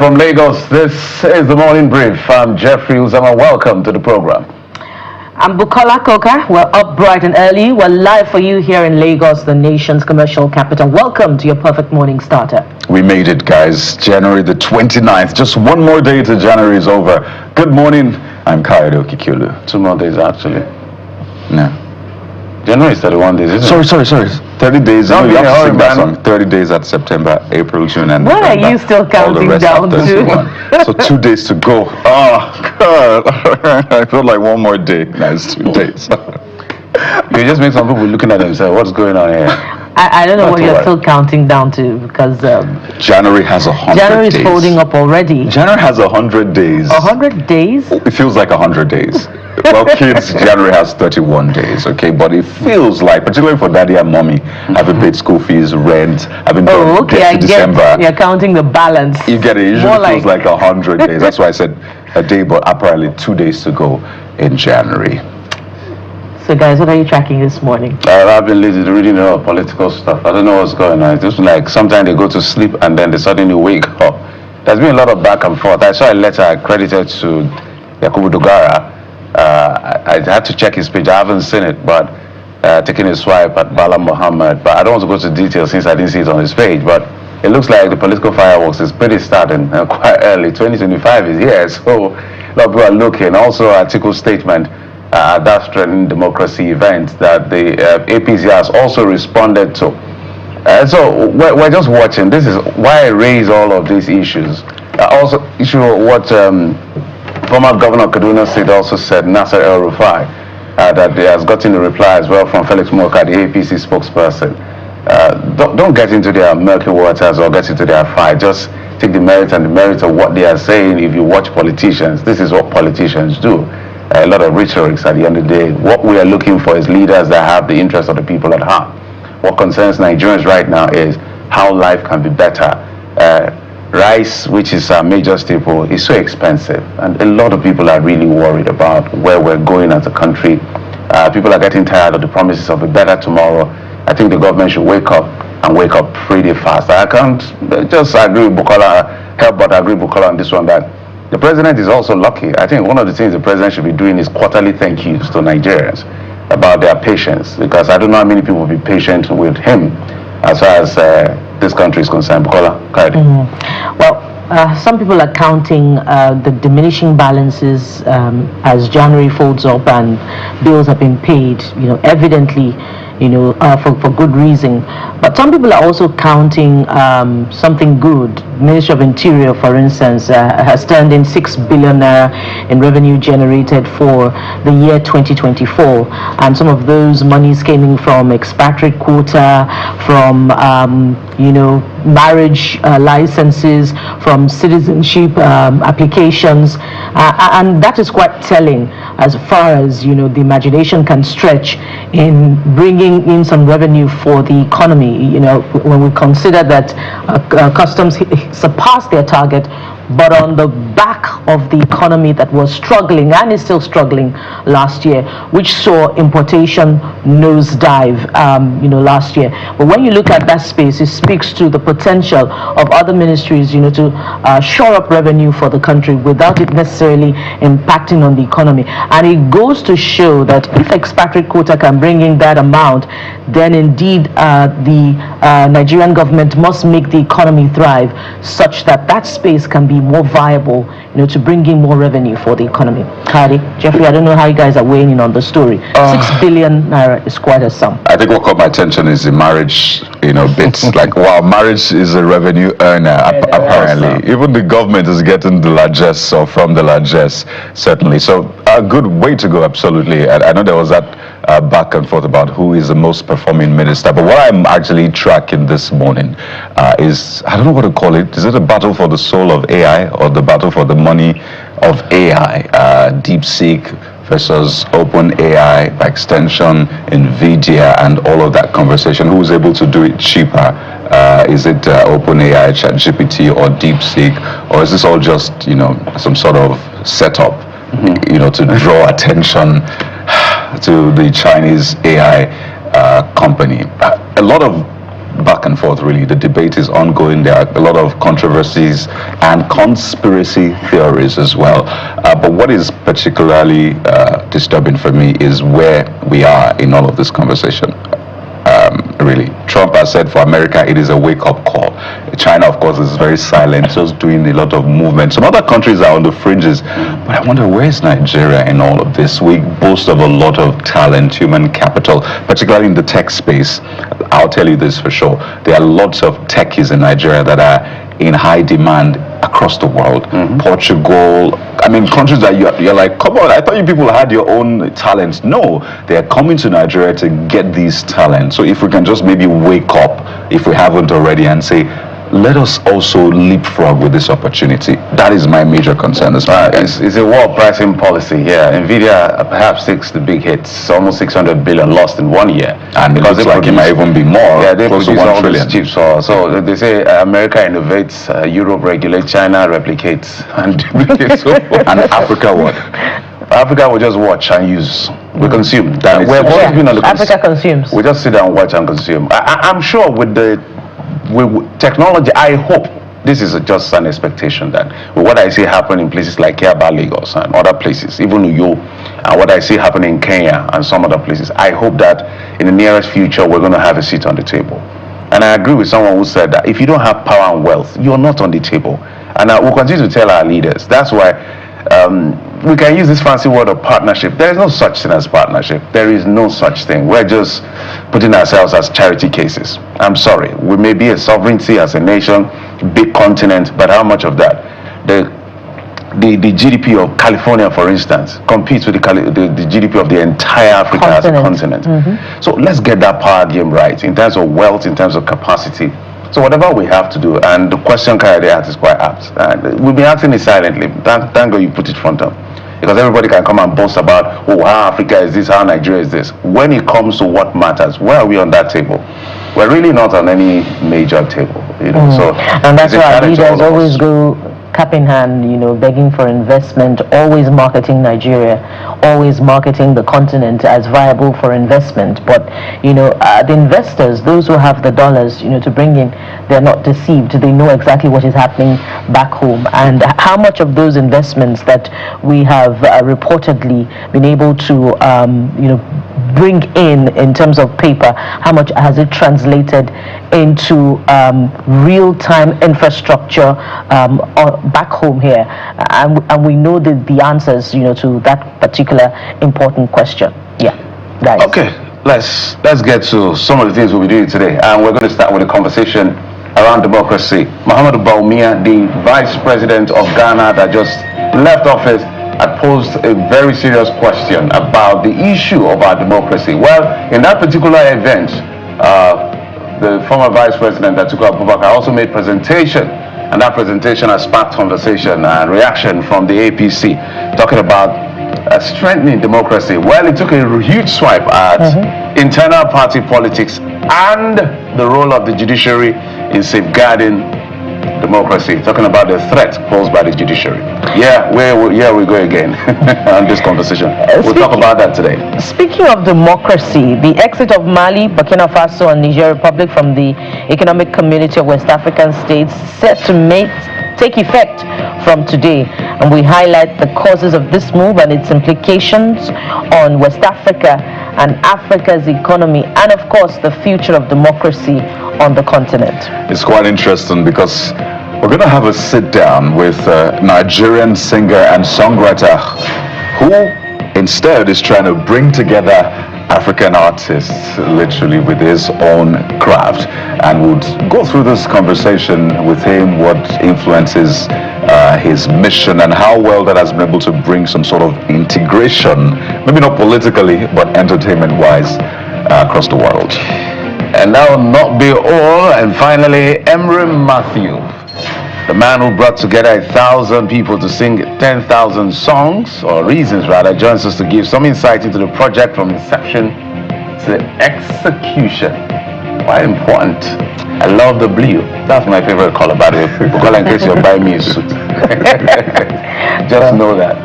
from Lagos. This is the Morning Brief. I'm Jeffrey Uzama. Welcome to the program. I'm Bukola Koka. We're up bright and early. We're live for you here in Lagos, the nation's commercial capital. Welcome to your perfect morning starter. We made it, guys. January the 29th. Just one more day till January is over. Good morning. I'm Kayode Okikulu. 2 more days, actually. No. January is 31 days, isn't it? Sorry. 30 days. No, you have to sing that song. 30 days at September, April, June, and What November. are you still counting down to? So 2 days to go. Oh, God. I feel like one more day. Nice 2 days. You just make some people looking at themselves. What's going on here? I don't know what you're still counting down to because January has 100 days. January is folding up already. January has 100 days. 100 days? It feels like 100 days. Well, kids, January has 31 days, okay? But it feels like, particularly for daddy and mommy, having paid school fees, rent, having done I get December. You're counting the balance. You get it. It usually feels like 100 days. That's why I said a day, but apparently 2 days to go in January. So, guys, what are you tracking this morning? I've been lazy reading a lot of political stuff. I don't know what's going on. It's just like sometimes they go to sleep and then they suddenly wake up. There's been a lot of back and forth. I saw a letter credited to Yakubu Dogara. I had to check his page. I haven't seen it, but taking a swipe at Bala Muhammad. But I don't want to go to details since I didn't see it on his page. But it looks like the political fireworks is pretty starting quite early. 2025 is here, so a lot of people are looking. Also, Atiku's statement at that Strengthening Democracy event that the APC has also responded to. So we're just watching. This is why I raise all of these issues. Also, issue what former Governor of Kaduna State also said, Nasser El-Rufai, that he has gotten a reply as well from Felix Moka, the APC spokesperson. Don't get into their murky waters or get into their fight. Just take the merit and the merit of what they are saying. If you watch politicians, this is what politicians do. A lot of rhetorics at the end of the day. What we are looking for is leaders that have the interest of the people at heart. What concerns Nigerians right now is how life can be better. Rice, which is a major staple, is so expensive, and a lot of people are really worried about where we're going as a country. People are getting tired of the promises of a better tomorrow. I think the government should wake up and wake up pretty fast. I can't just agree with Bukola, help but agree with Bukola on this one, that the president is also lucky. I think one of the things the president should be doing is quarterly thank yous to Nigerians about their patience, because I don't know how many people will be patient with him as far as this country is concerned. Bukola, Well, some people are counting the diminishing balances as January folds up and bills have been paid, evidently, for good reason. But some people are also counting something good. Ministry of Interior, for instance, has turned in 6 billion naira in revenue generated for the year 2024. And some of those monies came in from expatriate quota, from, marriage licenses, from citizenship applications. And that is quite telling as far as, the imagination can stretch in bringing in some revenue for the economy. When we consider that customs surpassed their target, but on the back of the economy that was struggling and is still struggling last year, which saw importation nosedive, last year. But when you look at that space, it speaks to the potential of other ministries, to shore up revenue for the country without it necessarily impacting on the economy. And it goes to show that if expatriate quota can bring in that amount, then indeed the Nigerian government must make the economy thrive such that that space can be more viable, to bring in more revenue for the economy. Kadi, Jeffrey, I don't know how you guys are weighing in on the story. 6 billion naira is quite a sum. I think what caught my attention is the marriage, bits. Like, wow, marriage is a revenue earner, apparently. Even the government is getting the largesse, or from the largesse, certainly. So a good way to go, absolutely. I know there was that back and forth about who is the most performing minister. But what I'm actually tracking this morning is, I don't know what to call it. Is it a battle for the soul of AI or the battle for the money of AI? DeepSeek versus OpenAI, by extension, NVIDIA, and all of that conversation. Who's able to do it cheaper? Is it OpenAI, ChatGPT, or DeepSeek? Or is this all just, some sort of setup, to draw attention to the Chinese AI company? A lot of back and forth, really. The debate is ongoing. There are a lot of controversies and conspiracy theories as well. But what is particularly disturbing for me is where we are in all of this conversation. Really, Trump has said for America it is a wake-up call. China, of course, is very silent, just doing a lot of movement. Some other countries are on the fringes, but I wonder, where is Nigeria in all of this? We boast of a lot of talent, human capital, particularly in the tech space. I'll tell you this for sure. There are lots of techies in Nigeria that are in high demand across the world. Portugal, I mean, countries that you're like, come on, I thought you people had your own talents. No, they're coming to Nigeria to get these talents. So if we can just maybe wake up, if we haven't already, and say, let us also leapfrog with this opportunity. That is my major concern. It's a war pricing policy here. NVIDIA perhaps takes the big hits, almost 600 billion lost in 1 year. And because it looks like it might even be more. Yeah, they close produce to 1 all trillion. these chips. So they say America innovates, Europe regulates, China replicates, and duplicates. And Africa what? Africa will just watch and use. We consume. That We've always been on the Africa consumes. We just sit down, watch, and consume. I'm sure with technology, I hope this is just an expectation that with what I see happen in places like Kiaba, Lagos, and other places, even Uyo, and what I see happening in Kenya and some other places, I hope that in the nearest future we're going to have a seat on the table. And I agree with someone who said that if you don't have power and wealth, you're not on the table. And we'll continue to tell our leaders. That's why we can use this fancy word of partnership. There is no such thing as partnership. There is no such thing. We're just putting ourselves as charity cases. I'm sorry. We may be a sovereignty as a nation, big continent, but how much of that? The GDP of California, for instance, competes with the GDP of the entire Africa as a continent. So let's get that power game right in terms of wealth, in terms of capacity. So whatever we have to do, and the question Kayode asked is quite apt. And we've been asking it silently. Thank God you put it front up. Because everybody can come and boast about, oh, how Africa is this, how Nigeria is this. When it comes to what matters, where are we on that table? We're really not on any major table, you know. So, and that's why leaders always go cap in hand, begging for investment, always marketing Nigeria, always marketing the continent as viable for investment. But, the investors, those who have the dollars, to bring in, they're not deceived. They know exactly what is happening back home. And how much of those investments that we have reportedly been able to, bring in terms of paper, how much has it translated into real-time infrastructure back home here? And we know the answers, to that particular important question. Yeah, guys. Okay, let's get to some of the things we'll be doing today. And we're going to start with a conversation around democracy. Muhammadu Bawumia, the Vice President of Ghana that just left office, had posed a very serious question about the issue of our democracy. Well, in that particular event, the former Vice President that took Abubakar also made presentation, and that presentation has sparked conversation and reaction from the APC, talking about strengthening democracy. Well, it took a huge swipe at internal party politics and the role of the judiciary in safeguarding democracy, talking about the threat posed by the judiciary. Here we go again on this conversation. We'll talk about that today. Speaking of democracy, the exit of Mali, Burkina Faso, and Niger Republic from the Economic Community of West African States set to take effect from today, and we highlight the causes of this move and its implications on West Africa and Africa's economy, and of course the future of democracy on the continent. It's quite interesting because we're going to have a sit down with a Nigerian singer and songwriter who instead is trying to bring together African artists literally with his own craft, and would go through this conversation with him, what influences his mission and how well that has been able to bring some sort of integration, maybe not politically but entertainment wise, across the world. And that will not be all. And finally, Emery Matthew, the man who brought together 1,000 people to sing 10,000 songs, or reasons rather, joins us to give some insight into the project from inception to execution. Quite important. I love the blue. That's my favorite color, by the way. Because in case you're buying me a suit. Just know that.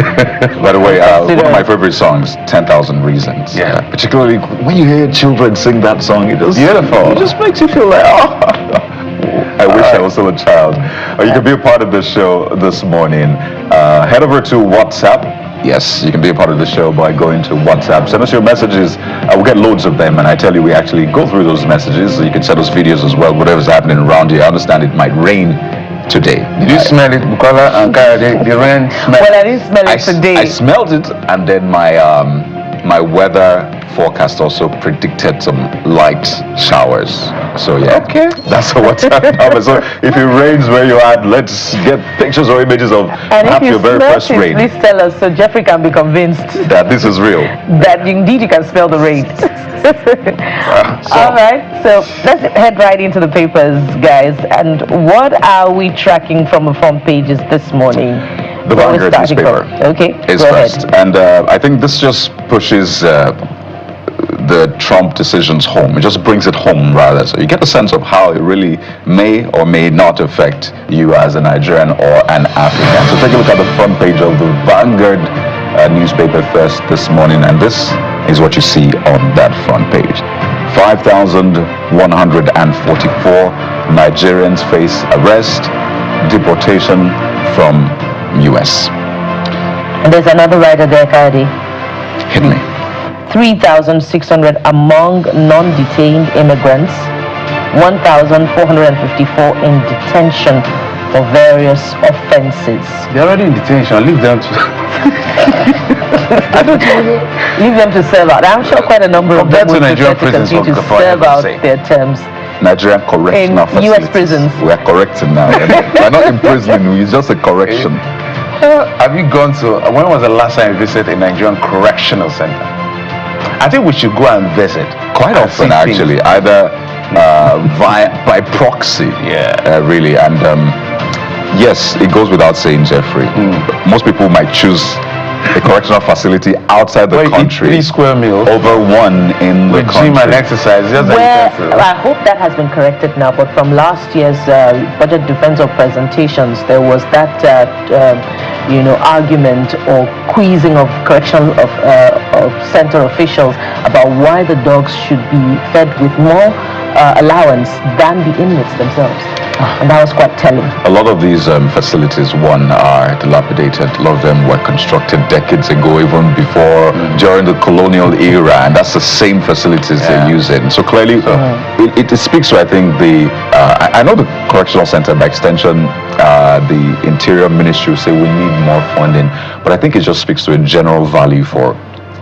By the way, one of my favorite songs, 10,000 Reasons. Yeah. Particularly when you hear children sing that song, it just, Beautiful. It just makes you feel like, oh, I wish I was still a child. You can be a part of the show this morning. Head over to WhatsApp. Yes, you can be a part of the show by going to WhatsApp. Send us your messages. We'll get loads of them, and I tell you, we actually go through those messages. You can send us videos as well, whatever's happening around you. I understand it might rain today. Did you smell it, Bukola and Kaya? The rain smell? Well, I didn't smell it today. I smelled it, and then my weather forecast also predicted some light showers. So yeah, Okay. that's what's happening. So if it rains where you are, let's get pictures or images of And if perhaps you your very smell first it, rain. please tell us so Jeffrey can be convinced That this is real. that indeed you can smell the rain. All right, so let's head right into the papers, guys. And what are we tracking from the front pages this morning? The Where we're Vanguard starting newspaper from? Okay, is go first, ahead. and I think this just pushes the Trump decisions home. It just brings it home, rather. So you get a sense of how it really may or may not affect you as a Nigerian or an African. So take a look at the front page of the Vanguard newspaper first this morning, and this is what you see on that front page. 5,144 Nigerians face arrest, deportation from US. And there's another writer there, Kadi. Hit me. 3,600 among non-detained immigrants, 1,454 in detention for various offenses. They're already in detention. Leave them to. Leave them to serve out. I'm sure quite a number of them Compared to will Nigerian prefer to prisons, continue to for serve out heaven's sake. their terms. Nigerian correctional In US facilities. prisons. We are correcting now. We're not imprisoning, it's just a correction. Have you gone to? When was the last time you visited a Nigerian correctional center? I think we should go and visit. Quite and often, see actually, things. either by proxy. Yeah. Really. And yes, it goes without saying, Jeffrey. Most people might choose a correctional facility outside the Well, you eat country 3 square meals over one in the with gym and country. exercise. Just Where, like I hope that has been corrected now, but from last year's budget defense of presentations, there was that argument or quizzing of correctional of center officials about why the dogs should be fed with more allowance than the inmates themselves, and that was quite telling. A lot of these facilities, one, are dilapidated. A lot of them were constructed decades ago, even before, during the colonial era, and that's the same facilities they're using. So clearly, it speaks to, I think, I know the correctional center, by extension, the Interior Ministry will say we need more funding, but I think it just speaks to a general value for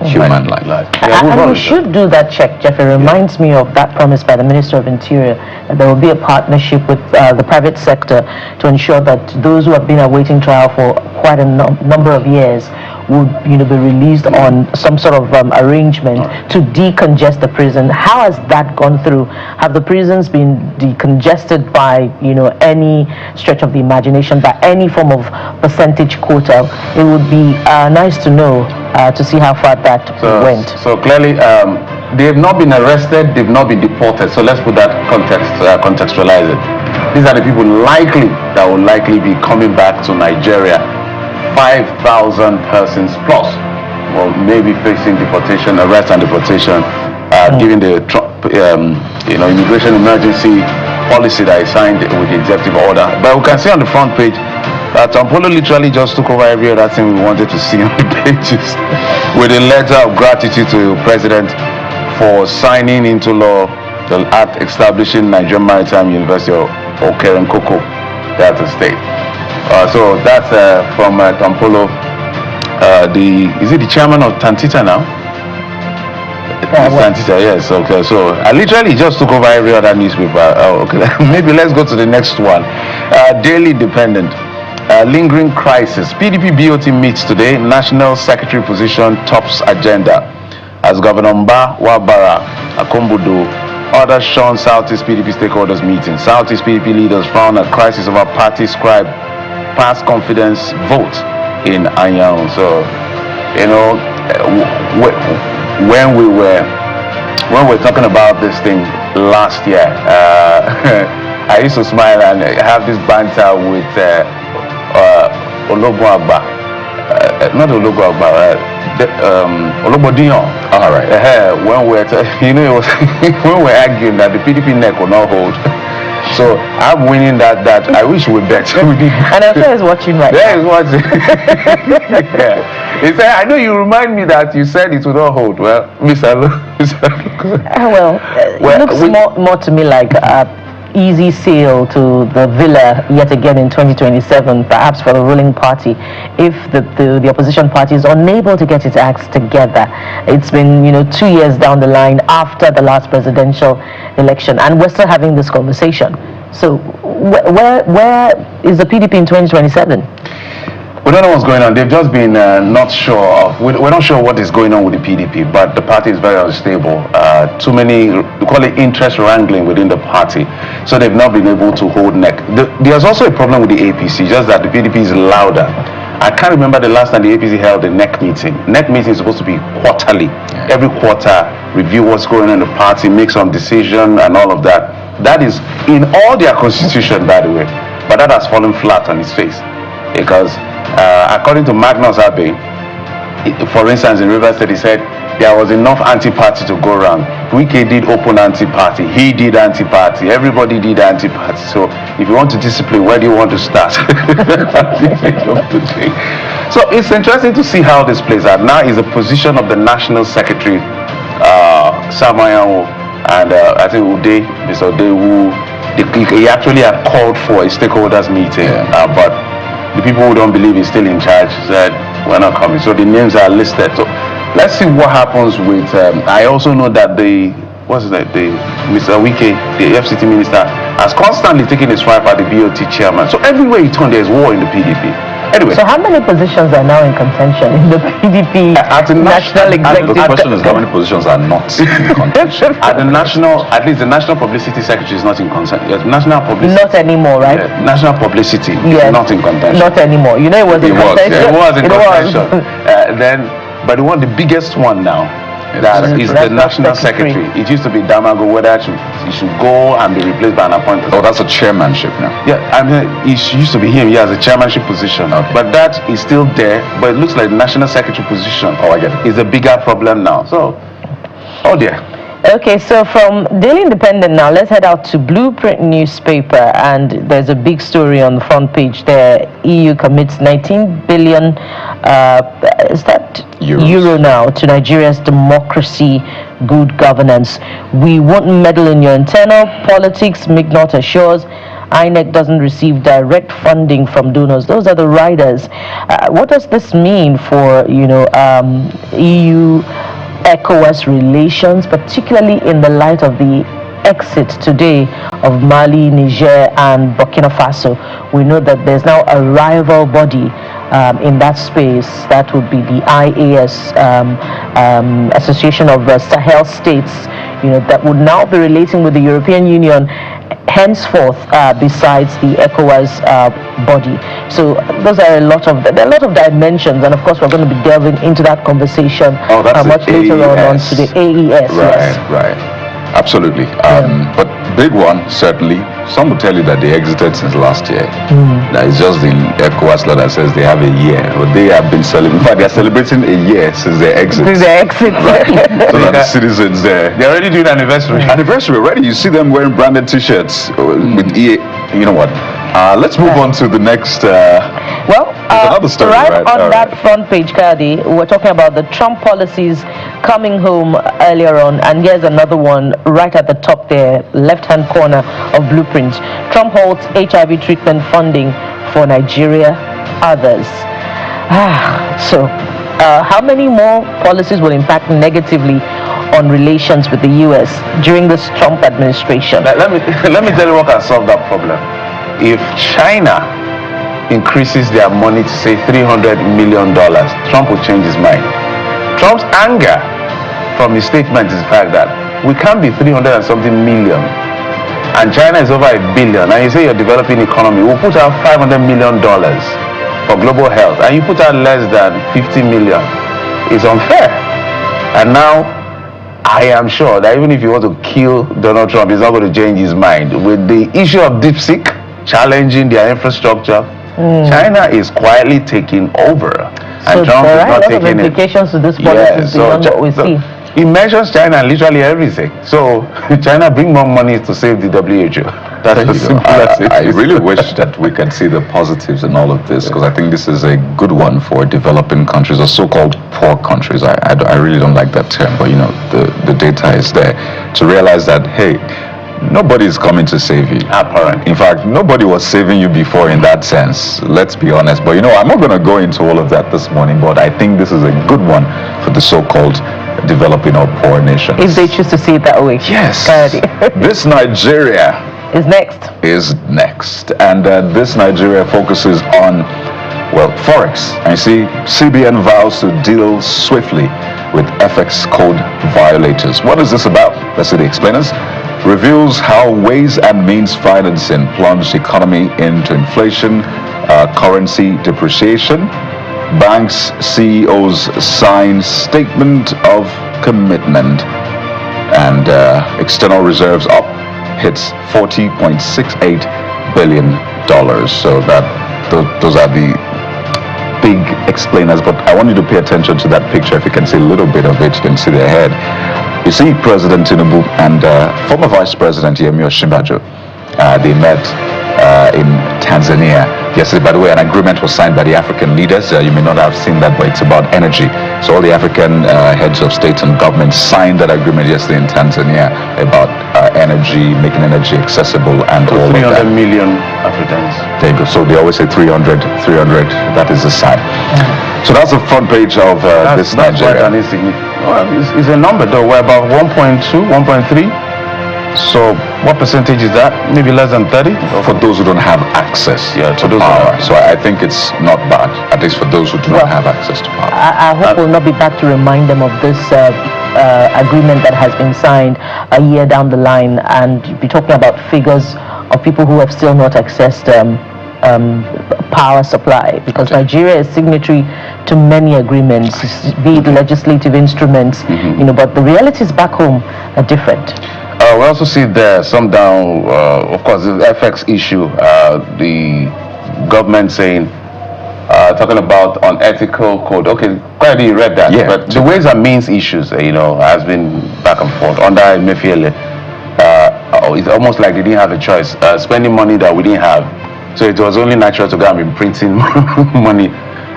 human life. And we should do that check, Jeff. It reminds me of that promise by the Minister of Interior that there will be a partnership with the private sector to ensure that those who have been awaiting trial for quite a number of years would be released on some sort of arrangement to decongest the prison. How has that gone through? Have the prisons been decongested by any stretch of the imagination, by any form of percentage quota? It would be nice to know to see how far that went. So clearly, they've not been arrested, they've not been deported. So let's put that contextualize it. These are the people that will likely be coming back to Nigeria. 5,000 persons plus, well, maybe facing deportation, arrest and deportation, given the immigration emergency policy that is signed with the executive order. But we can see on the front page that Polo literally just took over every other thing we wanted to see on the pages with a letter of gratitude to the President for signing into law the act establishing Nigerian Maritime University of Okerenkoko, Delta State. So that's from Tampolo. Is it the chairman of Tantita now? Tantita, yes. Okay. So I literally just took over every other newspaper. Okay. Maybe let's go to the next one. Daily Independent. Lingering crisis. PDP BOT meets today. National Secretary position tops agenda. As Governor Mba Wabara Akombudu orders Sean Southeast PDP stakeholders meeting. Southeast PDP leaders found a crisis over party scribe past confidence vote in Anyang. So, when we were talking about this thing last year, I used to smile and have this banter with Olobun Agba, not Ologo Agba, Olobodion. All right. When we're, you know, it was when we're arguing that the PDP neck will not hold. So I'm winning that. I wish we bet. We did. And I'm sure he's watching right Yeah, now. he's watching. Yeah. He said, I know you remind me that you said it would not hold. Well, Mr. It looks more to me like easy sail to the villa yet again in 2027, perhaps for the ruling party, if the opposition party is unable to get its acts together. It's been 2 years down the line after the last presidential election, and we're still having this conversation. So where is the PDP in 2027? We don't know what's going on. They've just been not sure of. We're not sure what is going on with the PDP, but the party is very unstable. Too many, we call it interest wrangling within the party. So they've not been able to hold neck. There's also a problem with the APC, just that the PDP is louder. I can't remember the last time the APC held a NEC meeting. NEC meeting is supposed to be quarterly. Every quarter, review what's going on in the party, make some decision and all of that. That is in all their constitution, by the way. But that has fallen flat on its face. Because according to Magnus Abbey, for instance, in Rivers State, he said there was enough anti-party to go around. Wike did open anti-party, he did anti-party, everybody did anti-party. So if you want to discipline, where do you want to start? So it's interesting to see how this plays out. Now is the position of the National Secretary, Samayawo, and I think Mr. Ude, he actually had called for a stakeholders meeting, but the people who don't believe he's still in charge said, we're not coming. So the names are listed. So let's see what happens with, I also know that Mr. Wike, the FCT minister, has constantly taken a swipe at the BOT chairman. So everywhere you turn, there's war in the PDP. Anyway. So how many positions are now in contention in the PDP national executive? The question is how many positions are not in contention? At least the national publicity secretary is not in contention. Yes, national publicity. Not anymore, right? Yeah, national publicity is not in contention. Not anymore. It was in contention. It was in contention. But the biggest one now, that is the national secretary. It used to be Damago, whether he should go and be replaced by an appointed. Oh, that's a chairmanship now. Yeah, I mean, it used to be him. He has a chairmanship position, but that is still there. But it looks like the national secretary position. Oh, I get it. Is a bigger problem now. So, oh dear. Okay, so from Daily Independent now, let's head out to Blueprint newspaper, and there's a big story on the front page there. EU commits 19 billion, is that euro now, to Nigeria's democracy, good governance. We won't meddle in your internal politics, McNaught assures. INEC doesn't receive direct funding from donors. Those are the riders. What does this mean for, EU ECOWAS relations, particularly in the light of the exit today of Mali, Niger, and Burkina Faso? We know that there's now a rival body in that space. That would be the IAS, Association of Sahel States, that would now be relating with the European Union henceforth, besides the ECOWAS body. So those are a lot of dimensions, and of course we're going to be delving into that conversation much later on today. AES, right. Absolutely. But big one, certainly. Some will tell you that they exited since last year. That is just the ECOWAS law that says they have a year. But they have been celebrating. In fact, they are celebrating a year since their exit. Right. So that the citizens there. They're already doing anniversary. Anniversary already. You see them wearing branded T-shirts with EA. You know what? Let's move on to the next. Another story, right on that front page, Kadi, we're talking about the Trump policies coming home earlier on, and here's another one right at the top there, left-hand corner of Blueprint. Trump halts HIV treatment funding for Nigeria, others. How many more policies will impact negatively on relations with the U.S. during this Trump administration? Let me tell you what can solve that problem. If China increases their money to say $300 million, Trump will change his mind. Trump's anger from his statement is the fact that we can't be 300 and something million, and China is over $1 billion, and you say you're developing economy. We'll put out $500 million for global health, and you put out less than 50 million. It's unfair. And now I am sure that even if you want to kill Donald Trump, he's not going to change his mind with the issue of DeepSeek challenging their infrastructure. China is quietly taking over. So And Trump there is are a not lot of taking it. implications to this policy beyond what we see. He mentions China and literally everything. So China bring more money to save the WHO. That's as simple as it I is. really wish that we can see the positives in all of this, because I think this is a good one for developing countries or so-called poor countries. I really don't like that term, but the data is there to realize that, hey, nobody is coming to save you. Apparently. In fact, nobody was saving you before in that sense. Let's be honest. But I'm not going to go into all of that this morning, but I think this is a good one for the so-called developing or poor nations. If they choose to see it that way. Yes. Clarity. This Nigeria is next. And this Nigeria focuses on, Forex. And you see, CBN vows to deal swiftly with FX code violators. What is this about? Let's see the explainers. Reveals how ways and means financing plunged economy into inflation, currency depreciation. Banks CEOs sign statement of commitment, and external reserves up hits $40.68 billion. So those are the big explainers. But I want you to pay attention to that picture. If you can see a little bit of it, you can see their head. You see President Tinubu and former Vice President Yemi Osinbajo. They met in Tanzania yesterday. By the way, an agreement was signed by the African leaders. You may not have seen that, but it's about energy. So all the African heads of state and government signed that agreement yesterday in Tanzania about energy, making energy accessible, and all of that. 300 million Africans. There you go. So they always say 300, that is the sign. So that's the front page of this Nigeria. Quite an insignificant. Well, it's a number though. We're about 1.2, 1.3. So what percentage is that? Maybe less than 30? For those who don't have access to power. So I think it's not bad, at least for those who do not have access to power. I hope we'll not be back to remind them of this agreement that has been signed a year down the line, and be talking about figures of people who have still not accessed power supply, because Nigeria is signatory to many agreements, be it legislative instruments, but the realities back home are different. We also see there some down, of course, the FX issue, the government saying, talking about unethical code. Okay, quite you read that, but the ways and means issues, has been back and forth. Under Emefiele, it's almost like they didn't have a choice, spending money that we didn't have. So it was only natural to go and be printing money,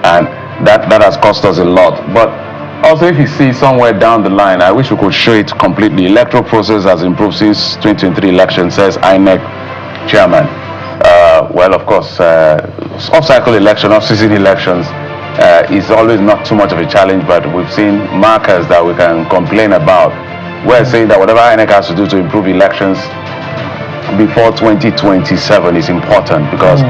and that has cost us a lot. But also, if you see somewhere down the line, I wish we could show it completely. Electoral process has improved since 2023 election, says INEC chairman. Well, of course, off-cycle election, off-season elections is always not too much of a challenge, but we've seen markers that we can complain about. We're saying that whatever INEC has to do to improve elections before 2027 is important, because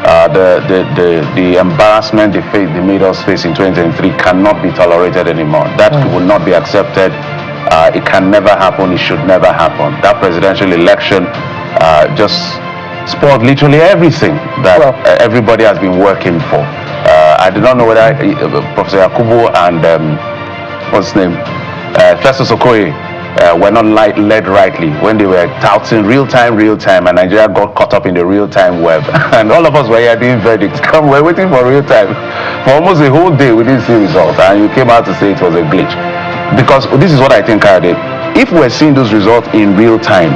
the embarrassment they made us face in 2023 cannot be tolerated anymore. That will not be accepted. It can never happen. It should never happen. That presidential election just spoiled literally everything that everybody has been working for. I do not know whether Professor Yakubu and what's his name, Festus Okoye, were not led rightly when they were touting real time, and Nigeria got caught up in the real-time web. And all of us were here doing verdicts. We're waiting for real time. For almost a whole day, we didn't see results, and you came out to say it was a glitch. Because this is what I think, Kayode. If we're seeing those results in real time,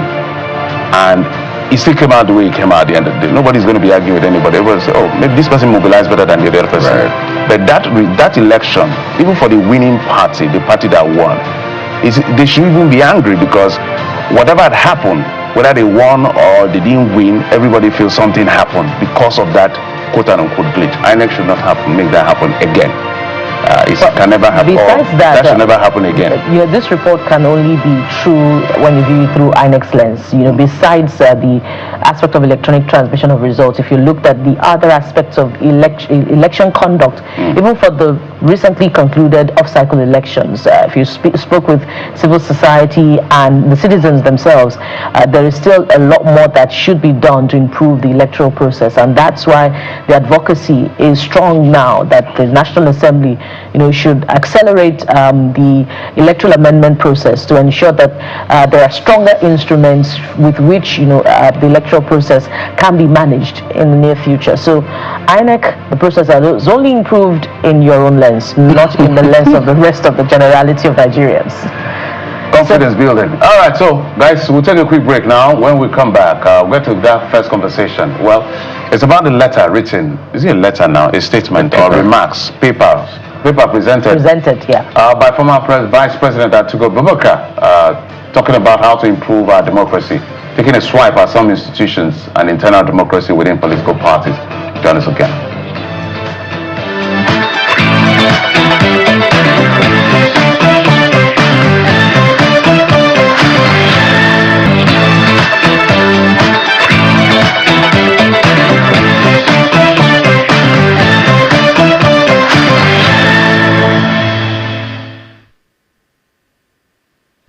and it still came out the way it came out at the end of the day, nobody's going to be arguing with anybody. Everybody will say, oh, maybe this person mobilized better than the other person. Right. But that election, even for the winning party, the party that won, they should even be angry, because whatever had happened, whether they won or they didn't win, everybody feels something happened because of that quote-unquote glitch. INEC should not make that happen again. It can never happen. Besides that should never happen again. This report can only be true when you view it through INEC's lens. Besides the aspect of electronic transmission of results, if you looked at the other aspects of election conduct, even for the recently concluded off-cycle elections. If you spoke with civil society and the citizens themselves, there is still a lot more that should be done to improve the electoral process, and that's why the advocacy is strong now that the National Assembly, should accelerate the electoral amendment process to ensure that there are stronger instruments with which the electoral process can be managed in the near future. So INEC, the process has only improved in your own lens, not in the lens of the rest of the generality of Nigerians. Confidence building. All right, so guys, we'll take a quick break now. When we come back, we'll get to that first conversation. Well, it's about the letter written. Is it a letter now? A statement or remarks? Paper presented. By former Vice President Atiku Abubakar, talking about how to improve our democracy, taking a swipe at some institutions and internal democracy within political parties. Join us again.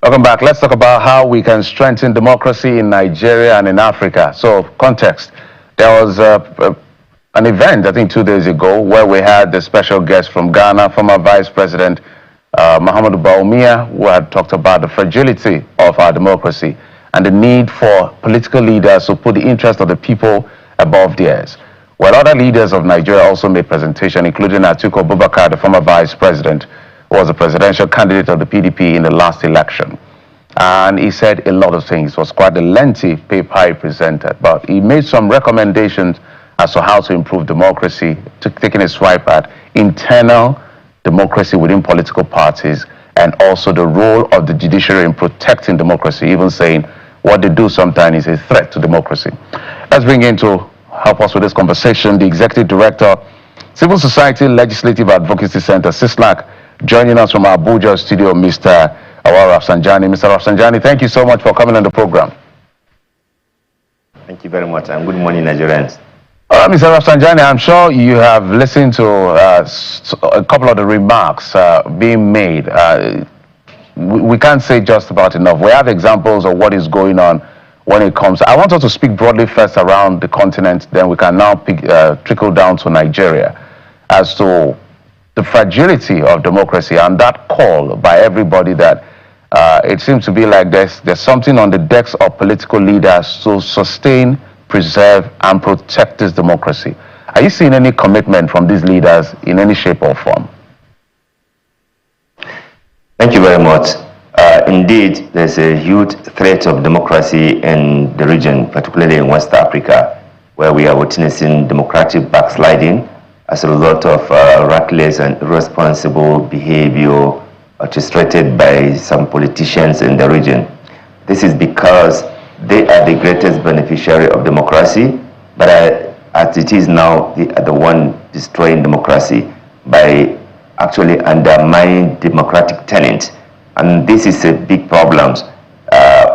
Welcome back. Let's talk about how we can strengthen democracy in Nigeria and in Africa. So, context. There was an event, I think 2 days ago, where we had the special guest from Ghana, former Vice President Muhammadu Bawumia, who had talked about the fragility of our democracy and the need for political leaders to put the interest of the people above theirs. Well, other leaders of Nigeria also made presentation, including Atiku Abubakar, the former Vice President, who was the presidential candidate of the PDP in the last election. And he said a lot of things. It was quite a lengthy paper he presented, but he made some recommendations as to how to improve democracy, taking a swipe at internal democracy within political parties, and also the role of the judiciary in protecting democracy, even saying what they do sometimes is a threat to democracy. Let's bring in to help us with this conversation the Executive Director, Civil Society Legislative Advocacy Center, CISLAC, joining us from our Abuja studio, Mr. Awara Rafsanjani. Mr. Rafsanjani, thank you so much for coming on the program. Thank you very much, and good morning, Nigerians. Mr. Rafsanjani, I'm sure you have listened to a couple of the remarks being made. We can't say just about enough. We have examples of what is going on when it comes. I want us to speak broadly first around the continent, then we can now trickle down to Nigeria as to the fragility of democracy and that call by everybody that it seems to be like there's something on the decks of political leaders to sustain, preserve, and protect this democracy. Are you seeing any commitment from these leaders in any shape or form? Thank you very much. Indeed, there's a huge threat of democracy in the region, particularly in West Africa, where we are witnessing democratic backsliding as a result of reckless and irresponsible behavior orchestrated by some politicians in the region. This is because they are the greatest beneficiary of democracy, but as it is now, they are the one destroying democracy by actually undermining democratic tenets. And this is a big problem.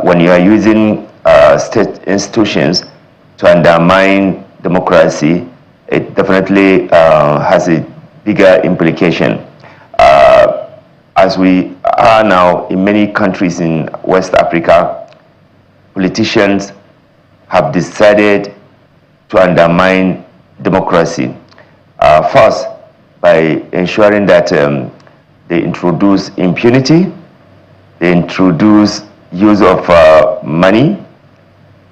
When you are using state institutions to undermine democracy, it definitely has a bigger implication. As we are now in many countries in West Africa, politicians have decided to undermine democracy. First, by ensuring that they introduce impunity, they introduce use of money,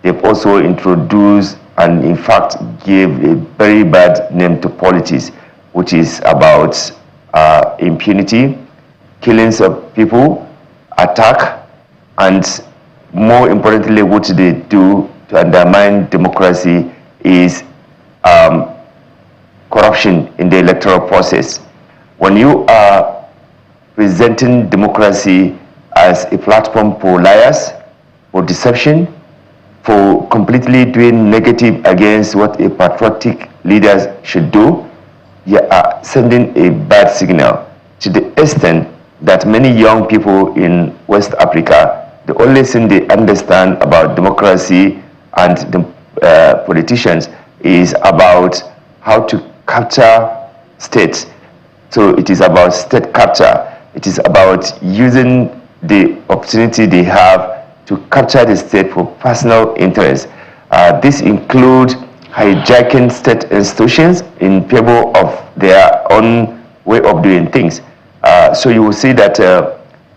they've also introduced and in fact gave a very bad name to politics, which is about impunity, killings of people, attack, and more importantly, what they do to undermine democracy is corruption in the electoral process. When you are presenting democracy as a platform for liars, for deception, for completely doing negative against what a patriotic leader should do, you are sending a bad signal to the extent that many young people in West Africa, the only thing they understand about democracy and the politicians is about how to capture states, So it is about state capture. It is about using the opportunity they have to capture the state for personal interest. This includes hijacking state institutions in favor of their own way of doing things. So you will see that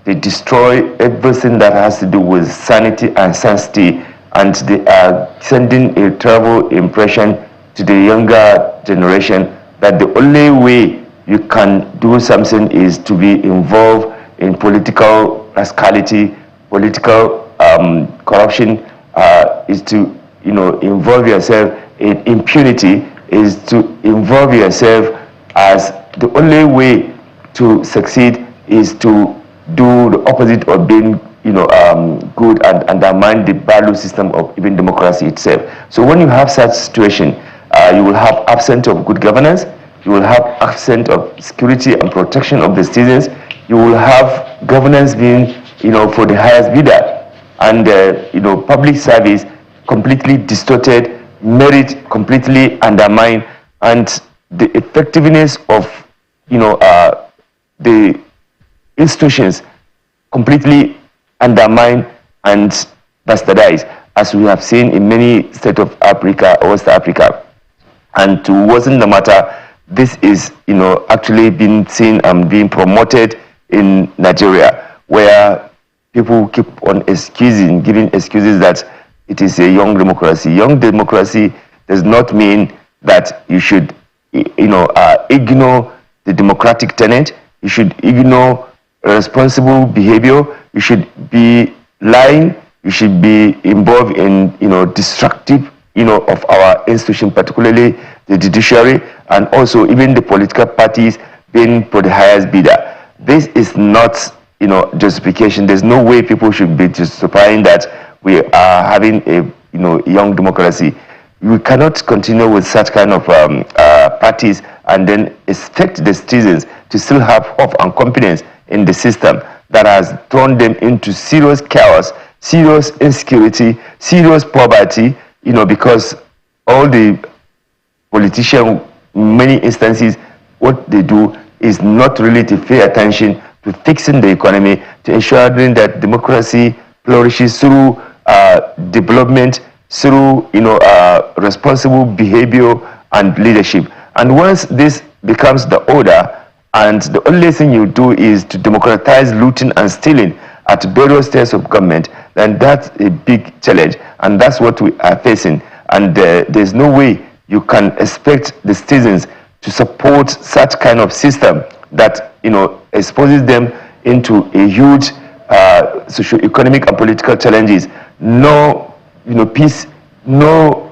they destroy everything that has to do with sanity and sanctity, and they are sending a terrible impression to the younger generation that the only way you can do something is to be involved in political rascality, political corruption, is to involve yourself in impunity, is to involve yourself as the only way to succeed is to do the opposite of being good and undermine the value system of even democracy itself. So when you have such situation, you will have absence of good governance, you will have absence of security and protection of the citizens, you will have governance being for the highest bidder, and public service completely distorted, merit completely undermined, and the effectiveness of the institutions completely undermined and bastardized, as we have seen in many states of Africa or West Africa. And to worsen the matter, this is actually being seen and being promoted in Nigeria, where people keep on giving excuses that it is a young democracy. Young democracy does not mean that you should ignore the democratic tenet. You should ignore responsible behavior. You should be lying. You should be involved in destructive of our institution, particularly the judiciary, and also even the political parties being for the highest bidder. This is not justification. There's no way people should be justifying that we are having a young democracy. We cannot continue with such kind of parties and then expect the citizens to still have hope and confidence in the system that has thrown them into serious chaos, serious insecurity, serious poverty, because all the politicians, in many instances, what they do is not really to pay attention to fixing the economy, to ensuring that democracy flourishes through development, through responsible behavior and leadership. And once this becomes the order, and the only thing you do is to democratize looting and stealing at various states of government, then that's a big challenge, and that's what we are facing. And there's no way you can expect the citizens to support such kind of system that exposes them into a huge socio-economic and political challenges. No peace, no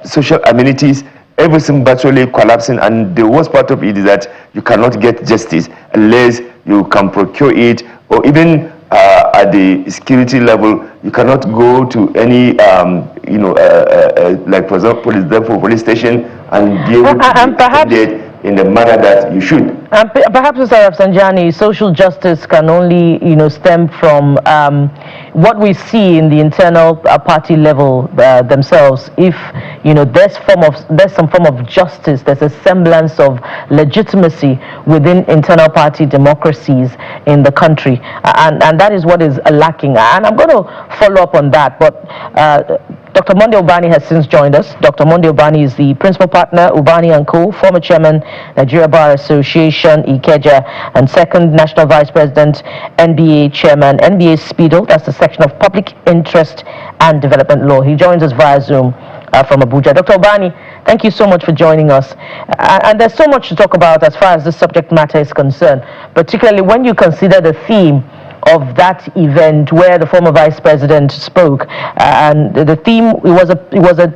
social amenities, everything virtually collapsing. And the worst part of it is that you cannot get justice unless you can procure it, or even at the security level, you cannot go to any like for example police station and be able to be in the manner that you should. Perhaps, Mr. Rafsanjani, social justice can only, stem from what we see in the internal party level themselves. If, there's some form of justice, there's a semblance of legitimacy within internal party democracies in the country, and that is what is lacking. And I'm going to follow up on that, but Dr. Monday Ubani has since joined us. Dr. Monday Ubani is the principal partner, Ubani & Co., former chairman, Nigeria Bar Association, Ikeja, and second national vice president, NBA chairman, NBA Speedo, that's the section of public interest and development law. He joins us via Zoom from Abuja. Dr. Ubani, thank you so much for joining us. And there's so much to talk about as far as this subject matter is concerned, particularly when you consider the theme of that event where the former vice president spoke, and the theme, he was a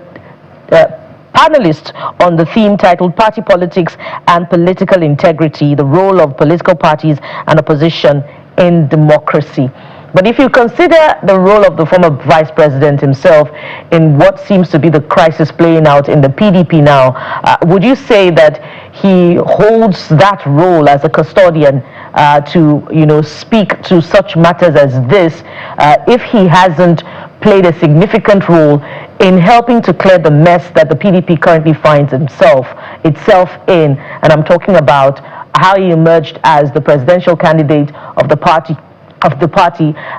panelist on the theme titled Party Politics and Political Integrity, the Role of Political Parties and Opposition in Democracy. But if you consider the role of the former vice president himself in what seems to be the crisis playing out in the PDP now, would you say that he holds that role as a custodian to speak to such matters as this, if he hasn't played a significant role in helping to clear the mess that the PDP currently finds itself in? And I'm talking about how he emerged as the presidential candidate of the party,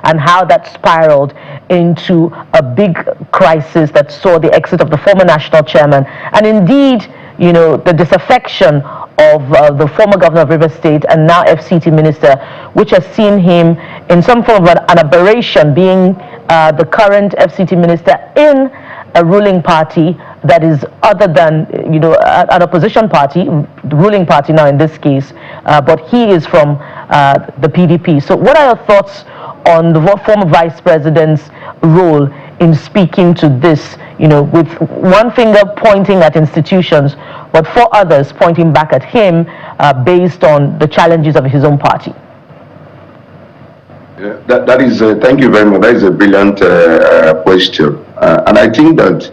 and how that spiraled into a big crisis that saw the exit of the former national chairman, and indeed, the disaffection of the former governor of Rivers State and now FCT minister, which has seen him in some form of an aberration, being the current FCT minister in a ruling party that is other than, an opposition party, the ruling party now in this case, but he is from the PDP. So what are your thoughts on the former vice president's role in speaking to this, with one finger pointing at institutions, but 4 others pointing back at him based on the challenges of his own party? That is, thank you very much. That is a brilliant question. And I think that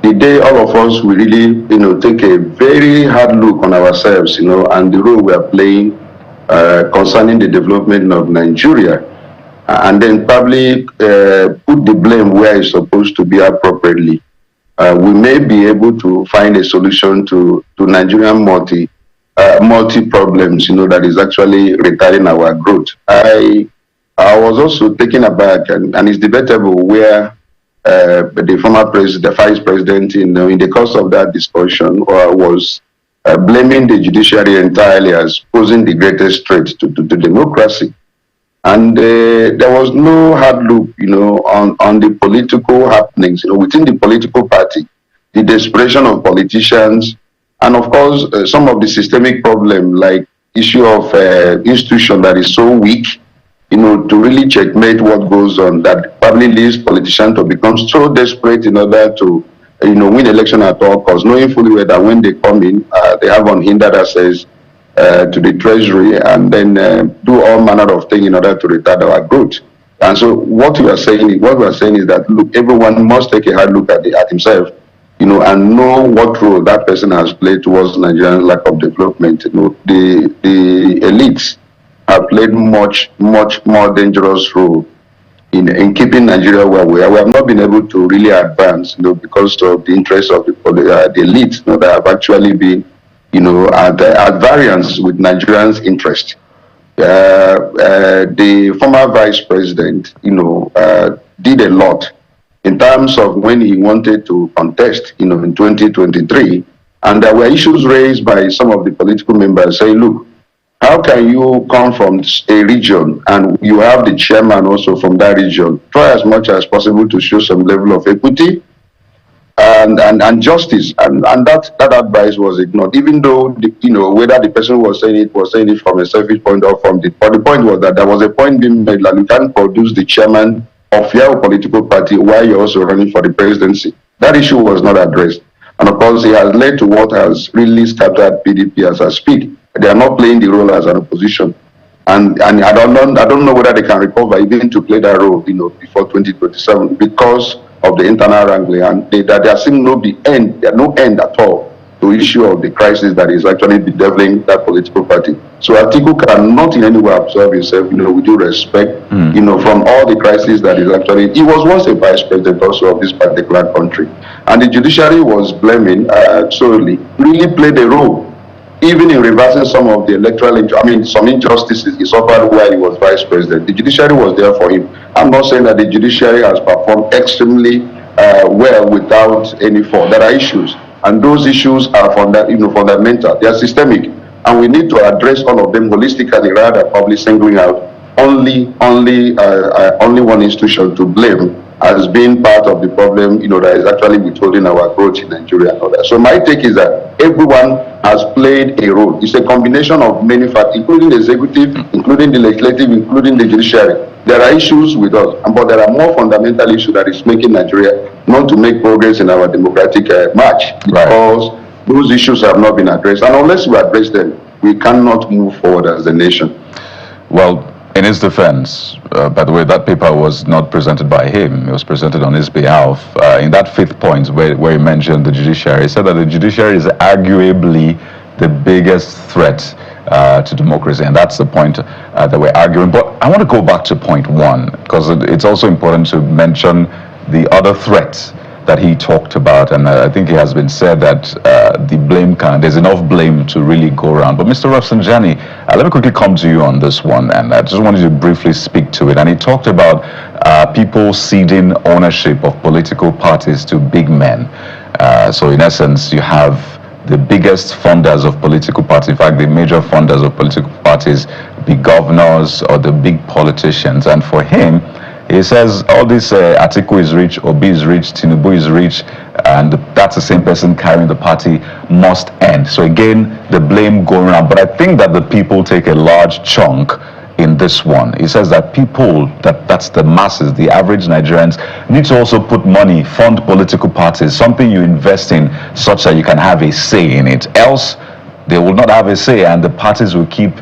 the day all of us will really, take a very hard look on ourselves, and the role we are playing concerning the development of Nigeria, and then probably put the blame where it's supposed to be appropriately, we may be able to find a solution to Nigerian multi problems, that is actually retarding our growth. I was also taken aback, and it's debatable where the former president, the vice president, in the course of that discussion, was blaming the judiciary entirely as posing the greatest threat to democracy. And there was no hard look, on the political happenings, within the political party, the desperation of politicians, and of course, some of the systemic problem, like issue of institution that is so weak, to really checkmate what goes on, that probably leads politicians to become so desperate in order to, win election at all costs, knowing fully well that when they come in, they have unhindered access to the treasury, and then do all manner of things in order to retard our growth. And so what we are saying is that, look, everyone must take a hard look at himself, and know what role that person has played towards Nigerian lack of development. The elites have played much more dangerous role in keeping Nigeria where we are. We have not been able to really advance, because of the interests of the elites, that have actually been, at variance with Nigerians' interest. The former vice president, did a lot in terms of when he wanted to contest, in 2023, and there were issues raised by some of the political members saying, look, how can you come from a region and you have the chairman also from that region? Try as much as possible to show some level of equity and justice. And that advice was ignored, even though, whether the person was saying it from a selfish point or from the point was that there was a point being made that you can't produce the chairman of your political party while you're also running for the presidency. That issue was not addressed. And of course, it has led to what has really scattered PDP as I speak. They are not playing the role as an opposition, and I don't know whether they can recover even to play that role, before 2027, because of the internal wrangling, and there seems no end at all to issue of the crisis that is actually bedeviling that political party. So Atiku cannot in any way absolve himself, with due respect, from all the crises that is actually. He was once a vice president also of this particular country, and the judiciary was blaming solely, really played a role, even in reversing some of the some injustices he suffered while he was vice president. The judiciary was there for him. I'm not saying that the judiciary has performed extremely well without any fault. There are issues, and those issues are fundamental. They are systemic, and we need to address all of them holistically rather than probably singling out only one institution to blame as being part of the problem, that is actually withholding our growth in Nigeria and all that. So my take is that everyone has played a role. It's a combination of many factors, including the executive, including the legislative, including the judiciary. There are issues with us, but there are more fundamental issues that is making Nigeria not to make progress in our democratic march, because those issues have not been addressed. And unless we address them, we cannot move forward as a nation. Well, in his defense, by the way, that paper was not presented by him. It was presented on his behalf. In that 5th point where he mentioned the judiciary, he said that the judiciary is arguably the biggest threat to democracy. And that's the point that we're arguing. But I want to go back to point 1, because it's also important to mention the other threat that he talked about, and I think it has been said that there's enough blame to really go around. But Mr. Rafsanjani, let me quickly come to you on this one, and I just wanted to briefly speak to it. And he talked about people ceding ownership of political parties to big men. So in essence, you have the biggest funders of political parties, in fact, the major funders of political parties, the governors or the big politicians. And for him, he says all this Atiku is rich, Obi is rich, Tinubu is rich, and that's the same person carrying the party must end. So again, the blame going around. But I think that the people take a large chunk in this one. He says that people, that's the masses, the average Nigerians, need to also put money, fund political parties, something you invest in such that you can have a say in it. Else, they will not have a say, and the parties will keep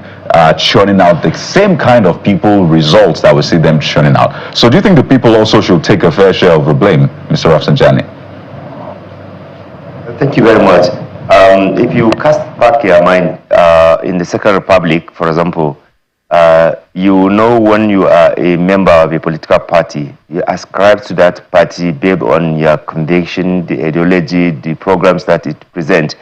churning out the same kind of people results that we see them churning out. So do you think the people also should take a fair share of the blame, Mr. Rafsanjani? Thank you very much. If you cast back your mind in the Second Republic, for example, you know when you are a member of a political party, you ascribe to that party based on your conviction, the ideology, the programs that it presents,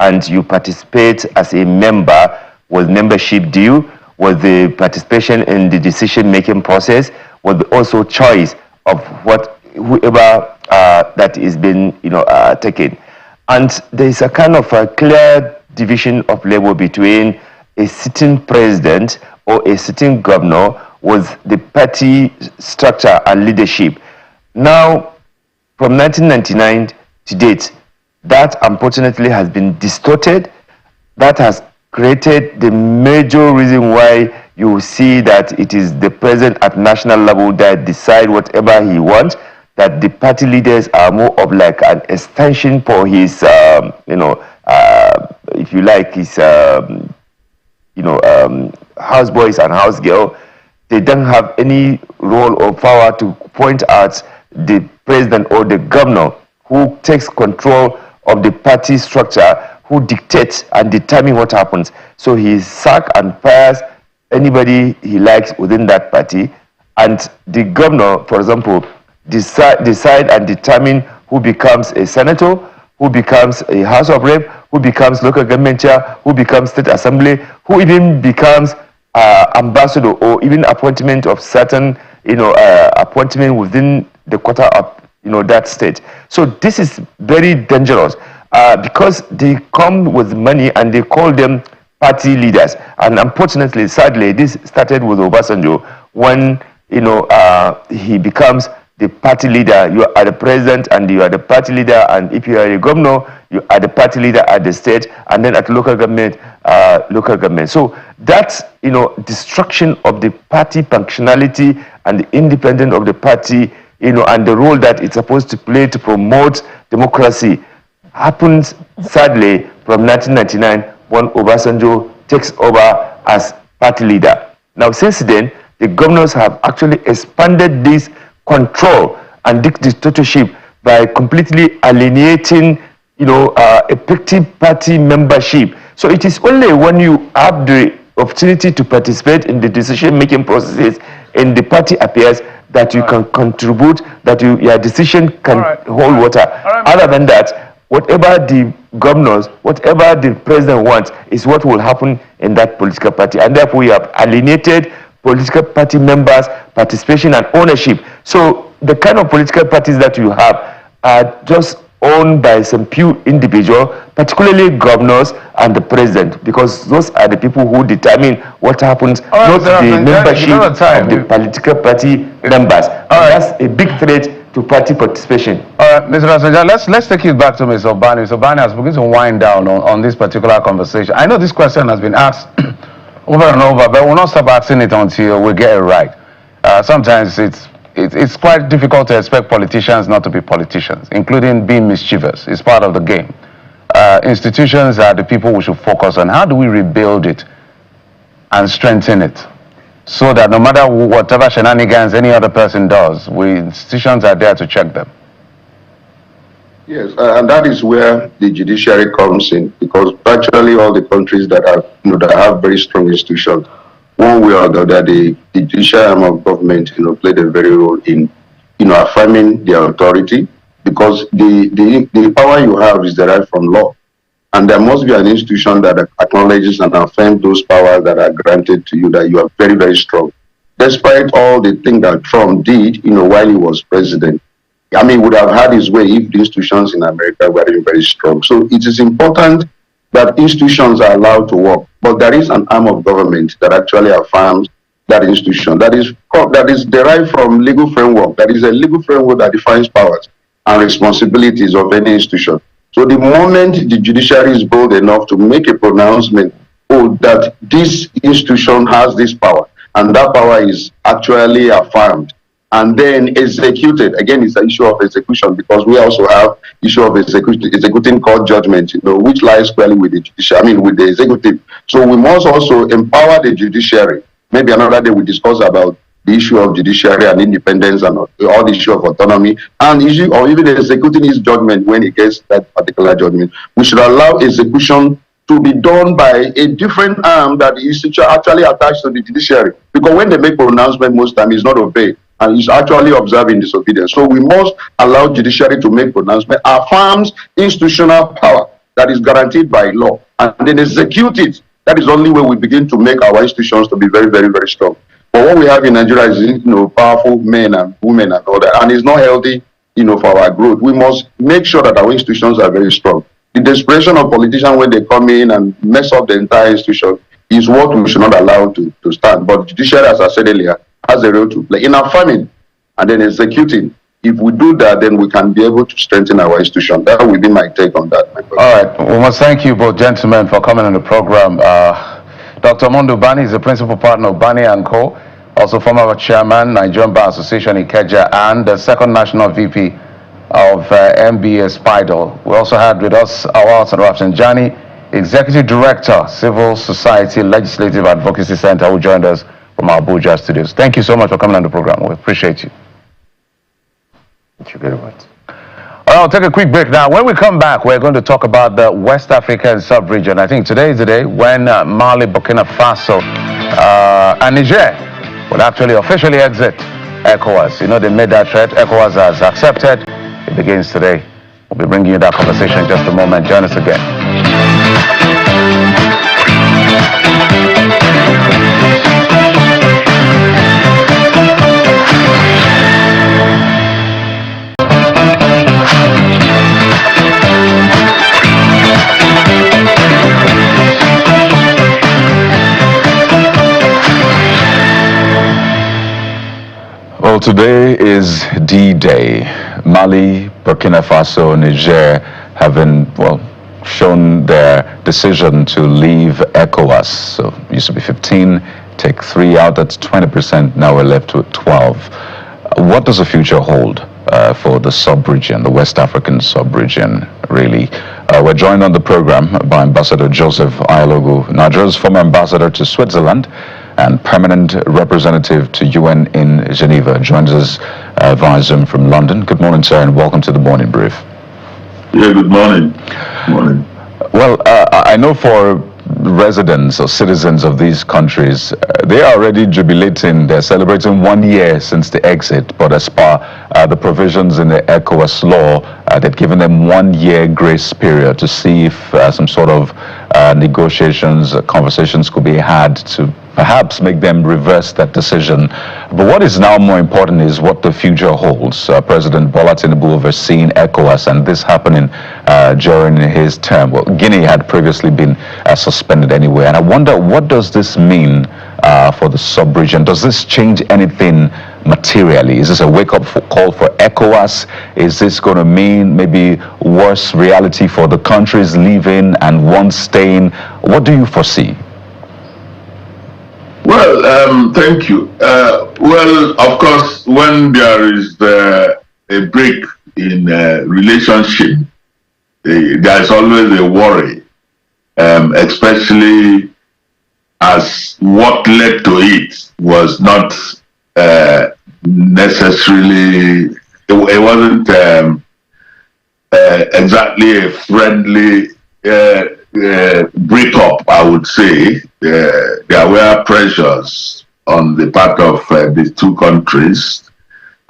and you participate as a member with membership due, with the participation in the decision-making process, with also choice of whoever that is being taken. And there is a kind of a clear division of labor between a sitting president or a sitting governor with the party structure and leadership. Now, from 1999 to date, that unfortunately has been distorted. That has created the major reason why you see that it is the president at national level that decide whatever he wants, that the party leaders are more of like an extension for his, if you like, his, houseboys and housegirl. They don't have any role or power to point out the president or the governor who takes control of the party structure, who dictates and determine what happens. So he sack and fires anybody he likes within that party, and the governor, for example, decide and determine who becomes a senator, who becomes a House of Rep, who becomes local government chair, who becomes state assembly, who even becomes ambassador, or even appointment of certain, appointment within the quarter of, that state. So this is very dangerous because they come with money and they call them party leaders. And unfortunately, sadly, this started with Obasanjo when, he becomes the party leader. You are the president and you are the party leader, and if you are a governor, you are the party leader at the state, and then at local government. So that's destruction of the party functionality and the independence of the party, and the role that it's supposed to play to promote democracy happens sadly from 1999 when Obasanjo takes over as party leader. Now since then, the governors have actually expanded this control and dictatorship by completely alienating, effective party membership. So it is only when you have the opportunity to participate in the decision-making processes in the party affairs that you can contribute, that your decision can hold water. Other than that, whatever the governors, whatever the president wants is what will happen in that political party. And therefore, we have alienated political party members' participation and ownership. So the kind of political parties that you have are just owned by some few individuals, particularly governors and the president, because those are the people who determine what happens, not the membership of the political party members. That's a big threat to party participation. All right, Mr. Rafsanjani, let's take it back to Mr. Obani. Mr. Obani has begun to wind down on this particular conversation. I know this question has been asked over and over, but we'll not stop asking it until we get it right. Sometimes it's quite difficult to expect politicians not to be politicians, including being mischievous. It's part of the game. Institutions are the people we should focus on. How do we rebuild it and strengthen it so that no matter whatever shenanigans any other person does, institutions are there to check them? Yes, and that is where the judiciary comes in, because virtually all the countries that are, that have very strong institutions, one way or the other, the judicial arm of government, played a very role in, affirming their authority because the power you have is derived from law. And there must be an institution that acknowledges and affirms those powers that are granted to you, that you are very, very strong. Despite all the things that Trump did, while he was president, I mean, he would have had his way if the institutions in America were very, very strong. So it is important that institutions are allowed to work, but there is an arm of government that actually affirms that institution that is derived from legal framework. That is a legal framework that defines powers and responsibilities of any institution. So the moment the judiciary is bold enough to make a pronouncement, that this institution has this power, and that power is actually affirmed and then executed. Again, it's an issue of execution, because we also have issue of executing court judgment, which lies squarely with the judiciary, with the executive. So we must also empower the judiciary. Maybe another day we discuss about the issue of judiciary and independence and all the issue of autonomy and issue, or even executing his judgment when he gets that particular judgment. We should allow execution to be done by a different arm that is actually attached to the judiciary. Because when they make pronouncement, most time it's not obeyed and it's actually observing disobedience. So we must allow judiciary to make pronouncement, affirms institutional power that is guaranteed by law, and then execute it. That is the only way we begin to make our institutions to be very, very, very strong. But what we have in Nigeria is, powerful men and women and all that, and it's not healthy, for our growth. We must make sure that our institutions are very strong. The desperation of politicians when they come in and mess up the entire institution is what we should not allow to stand. But judiciary, as I said earlier, has a role to play in affirming and then executing. If we do that, then we can be able to strengthen our institution. That will be my take on that. All right. We must thank you both gentlemen for coming on the program. Dr. Mondo Bani is the principal partner of Bani & Co., also former chairman, Nigerian Bar Association Ikeja, and the second national VP of MBA Spidal. We also had with us Awal Rafsanjani, Executive Director, Civil Society Legislative Advocacy Center, who joined us from our Abuja studios. Thank you so much for coming on the program. We appreciate you. Thank you very much. All right, I'll take a quick break now. When we come back, we're going to talk about the West African sub-region. I think today is the day when Mali, Burkina Faso, and Niger will actually officially exit ECOWAS. They made that threat. ECOWAS has accepted. It begins today. We'll be bringing you that conversation in just a moment. Join us again. Well, today is D-Day. Mali, Burkina Faso, Niger having, shown their decision to leave ECOWAS. So it used to be 15, take 3 out, that's 20%. Now we're left with 12. What does the future hold for the sub-region, the West African sub-region, really? We're joined on the program by Ambassador Joseph Ayalogu, Nigeria's former ambassador to Switzerland and permanent representative to UN in Geneva, joins us via Zoom from London. Good morning, sir, and welcome to the Morning Brief. Yeah, good morning. Morning. Well, I know for residents or citizens of these countries, they are already jubilating. They're celebrating 1 year since the exit, but as per the provisions in the ECOWAS law, they've given them 1 year grace period to see if some sort of negotiations, conversations could be had to perhaps make them reverse that decision. But what is now more important is what the future holds. President Bola Tinubu overseeing ECOWAS, and this happening during his term. Well, Guinea had previously been suspended anyway, and I wonder, what does this mean for the sub-region? Does this change anything materially? Is this a wake-up call for ECOWAS? Is this going to mean maybe worse reality for the countries leaving and one staying? What do you foresee? Well, thank you. Well, of course, when there is a break in a relationship, there's always a worry, especially as what led to it was not necessarily, it wasn't exactly a friendly breakup, I would say. There were pressures on the part of these two countries,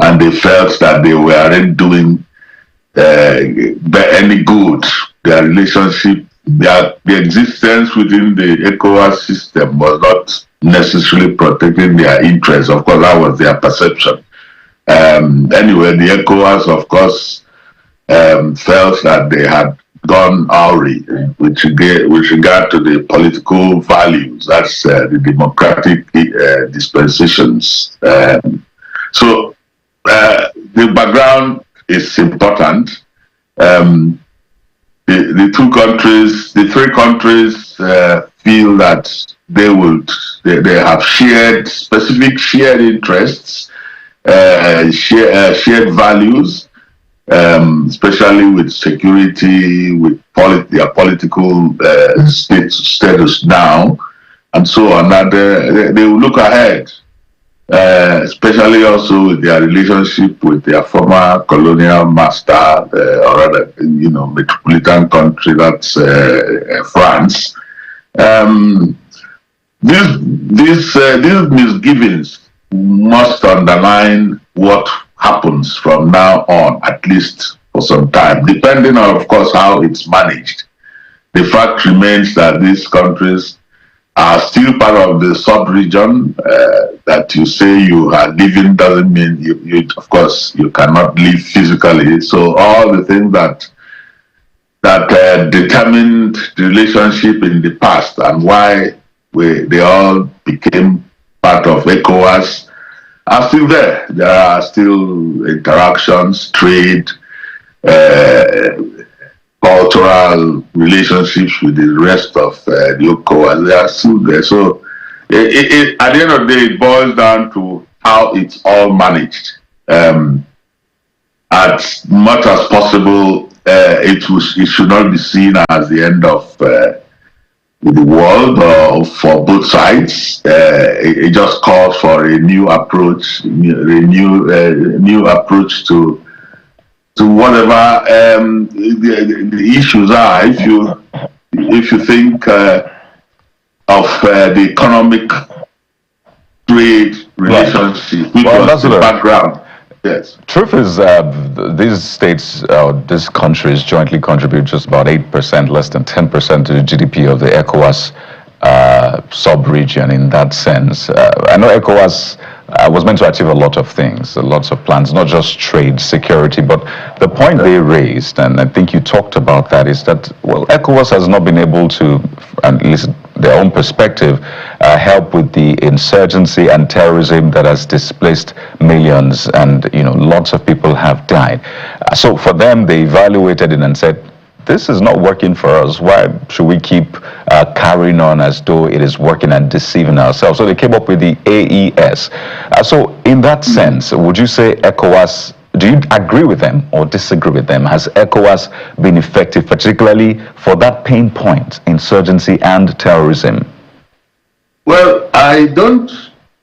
and they felt that they weren't doing any good. Their relationship, the existence within the ECOWAS system was not necessarily protecting their interests. Of course, that was their perception. Anyway, the ECOWAS, of course, felt that they had gone awry with regard to the political values. That's the democratic dispensations. So the background is important. The three countries feel that they have specific shared interests, shared values, especially with security, with their political status now, and so on. That they will look ahead, especially also with their relationship with their former colonial master, or rather, metropolitan country, that's France. These misgivings must underline what happens from now on, at least for some time, depending on, of course, how it's managed. The fact remains that these countries are still part of the sub-region. That you say you are living doesn't mean you of course, you cannot live physically. So all the things that determined the relationship in the past and why they all became part of ECOWAS are still there. There are still interactions, trade, cultural relationships with the rest of the ECOWAS. They are still there. So at the end of the day, it boils down to how it's all managed. As much as possible, it should not be seen as the end of the world or for both sides. It just calls for a new approach, new approach to whatever the issues are. If you think of the economic trade relationship, which was the background. Yes. Truth is, these states, these countries jointly contribute just about 8%, less than 10% to the GDP of the ECOWAS sub-region in that sense. I know ECOWAS was meant to achieve a lot of things, lots of plans, not just trade, security, but the point they raised, and I think you talked about that, is that, well, ECOWAS has not been able to, at least their own perspective, help with the insurgency and terrorism that has displaced millions, and lots of people have died. So for them, they evaluated it and said, this is not working for us. Why should we keep carrying on as though it is working and deceiving ourselves? So they came up with the AES. So in that sense, would you say ECOWAS, do you agree with them or disagree with them? Has ECOWAS been effective, particularly for that pain point, insurgency and terrorism? Well, I don't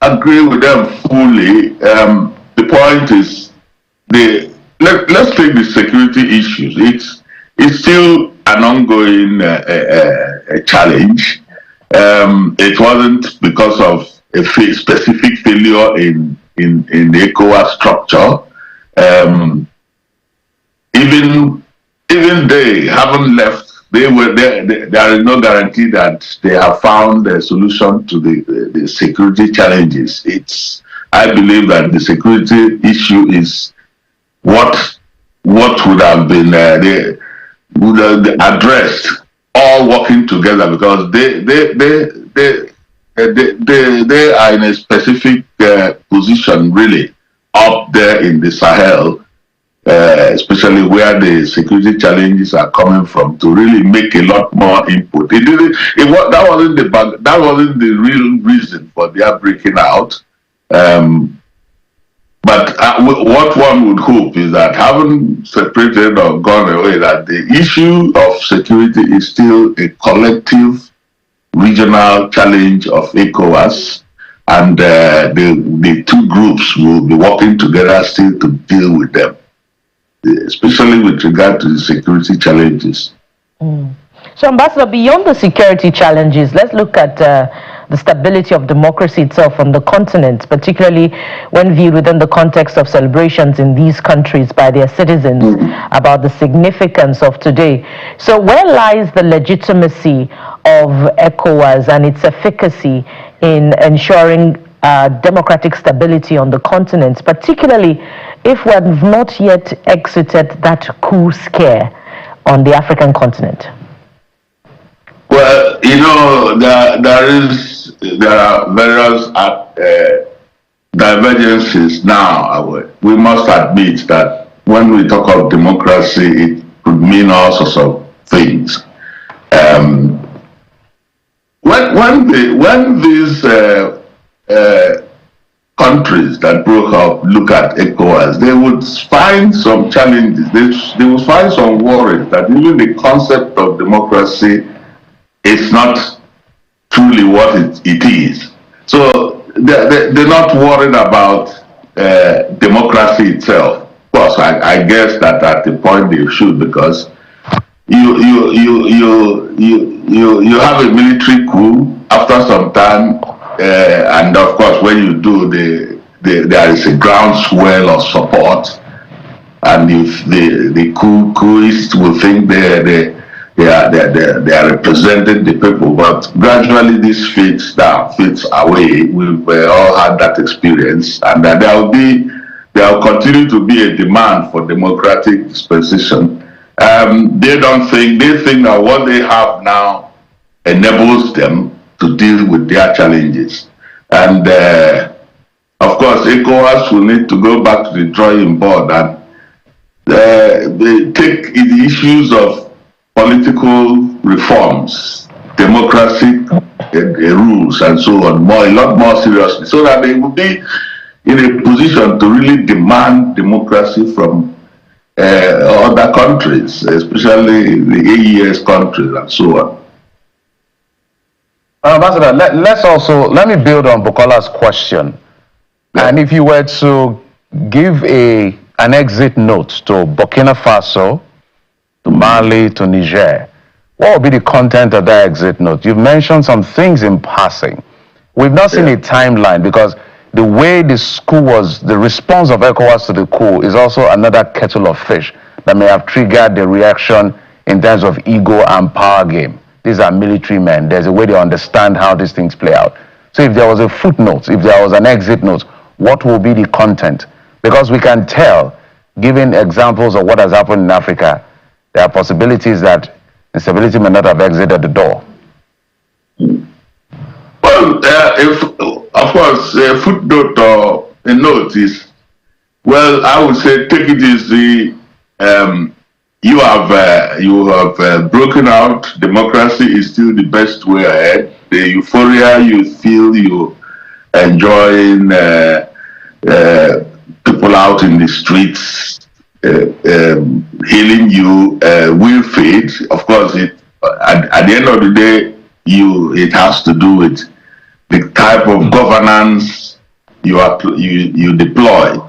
agree with them fully. The point is, let's take the security issues. It's still an ongoing challenge. It wasn't because of a specific failure in the ECOWAS structure. Even they haven't left. There is no guarantee that they have found a solution to the security challenges. I believe that the security issue is what would have been would have addressed, all working together, because they are in a specific position, really, up there in the Sahel, especially where the security challenges are coming from, to really make a lot more input. That wasn't the real reason for their breaking out. But what one would hope is that, having separated or gone away, that the issue of security is still a collective regional challenge of ECOWAS, and the two groups will be working together still to deal with them, especially with regard to the security challenges. So, Ambassador, beyond the security challenges, let's look at the stability of democracy itself on the continent, particularly when viewed within the context of celebrations in these countries by their citizens about the significance of today. So where lies the legitimacy of ECOWAS and its efficacy in ensuring democratic stability on the continent, particularly if we have not yet exited that coup scare on the African continent? Well, you know, there are various divergences now. We must admit that when we talk of democracy, it could mean all sorts of things. When these countries that broke up look at ECOWAS, they would find some challenges. They would find some worries that even the concept of democracy is not truly what it is. So they're not worried about democracy itself. Of course, I guess that at the point they should, because you have a military coup after some time, and of course when you do, there is a groundswell of support, and if the coupists will think they are representing the people, but gradually this fades away. We've all had that experience, and there will continue to be a demand for democratic dispensation. They think that what they have now enables them to deal with their challenges. And of course, ECOWAS will need to go back to the drawing board and they take the issues of political reforms, democratic rules, and so on, a lot more seriously, so that they will be in a position to really demand democracy from other countries, especially the AES countries and so on. Ambassador, let me build on Bukola's question. Yeah. And if you were to give an exit note to Burkina Faso, to Mali, to Niger, what would be the content of that exit note? You've mentioned some things in passing. We've not seen a timeline, because the way the response of ECOWAS to the coup is also another kettle of fish that may have triggered the reaction in terms of ego and power game. These are military men. There's a way they understand how these things play out. So if there was a footnote, if there was an exit note, what will be the content? Because we can tell, given examples of what has happened in Africa, there are possibilities that instability may not have exited the door. Well, of course, a footnote or a note is, well, I would say take it easy. You have broken out. Democracy is still the best way ahead. The euphoria you feel you enjoying, people out in the streets healing you will fade. Of course, at the end of the day, it has to do with the type of governance you deploy.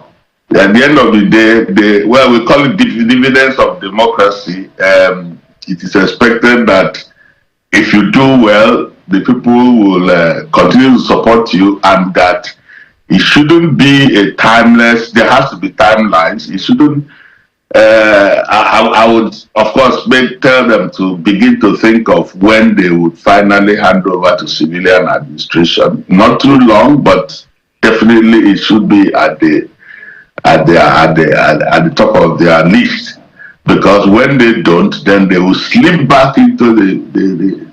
At the end of the day, we call it dividends of democracy. It is expected that if you do well, the people will continue to support you, and that it shouldn't be a timeless. There has to be timelines. It shouldn't. I would, of course, tell them to begin to think of when they would finally hand over to civilian administration. Not too long, but definitely it should be at the top of their list, because when they don't, then they will slip back into the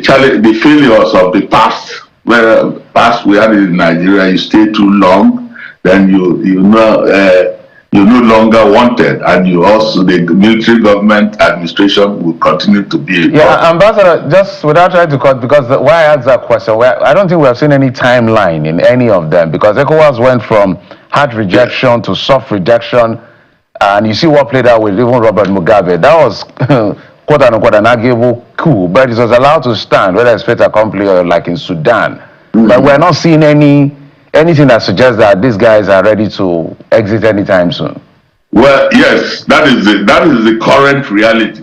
challenge, the failures of the past. Where past we had in Nigeria, you stay too long, then you're no longer wanted, and the military government administration will continue to be a problem. Yeah, Ambassador, just without trying to cut, because why I asked that question, I don't think we have seen any timeline in any of them, because ECOWAS went from hard rejection to soft rejection, and you see what played out with even Robert Mugabe. That was quote unquote an arguable coup, but it was allowed to stand, whether it's fait accompli or like in Sudan. Mm-hmm. But we're not seeing anything that suggests that these guys are ready to exit anytime soon. Well, yes, that is the current reality.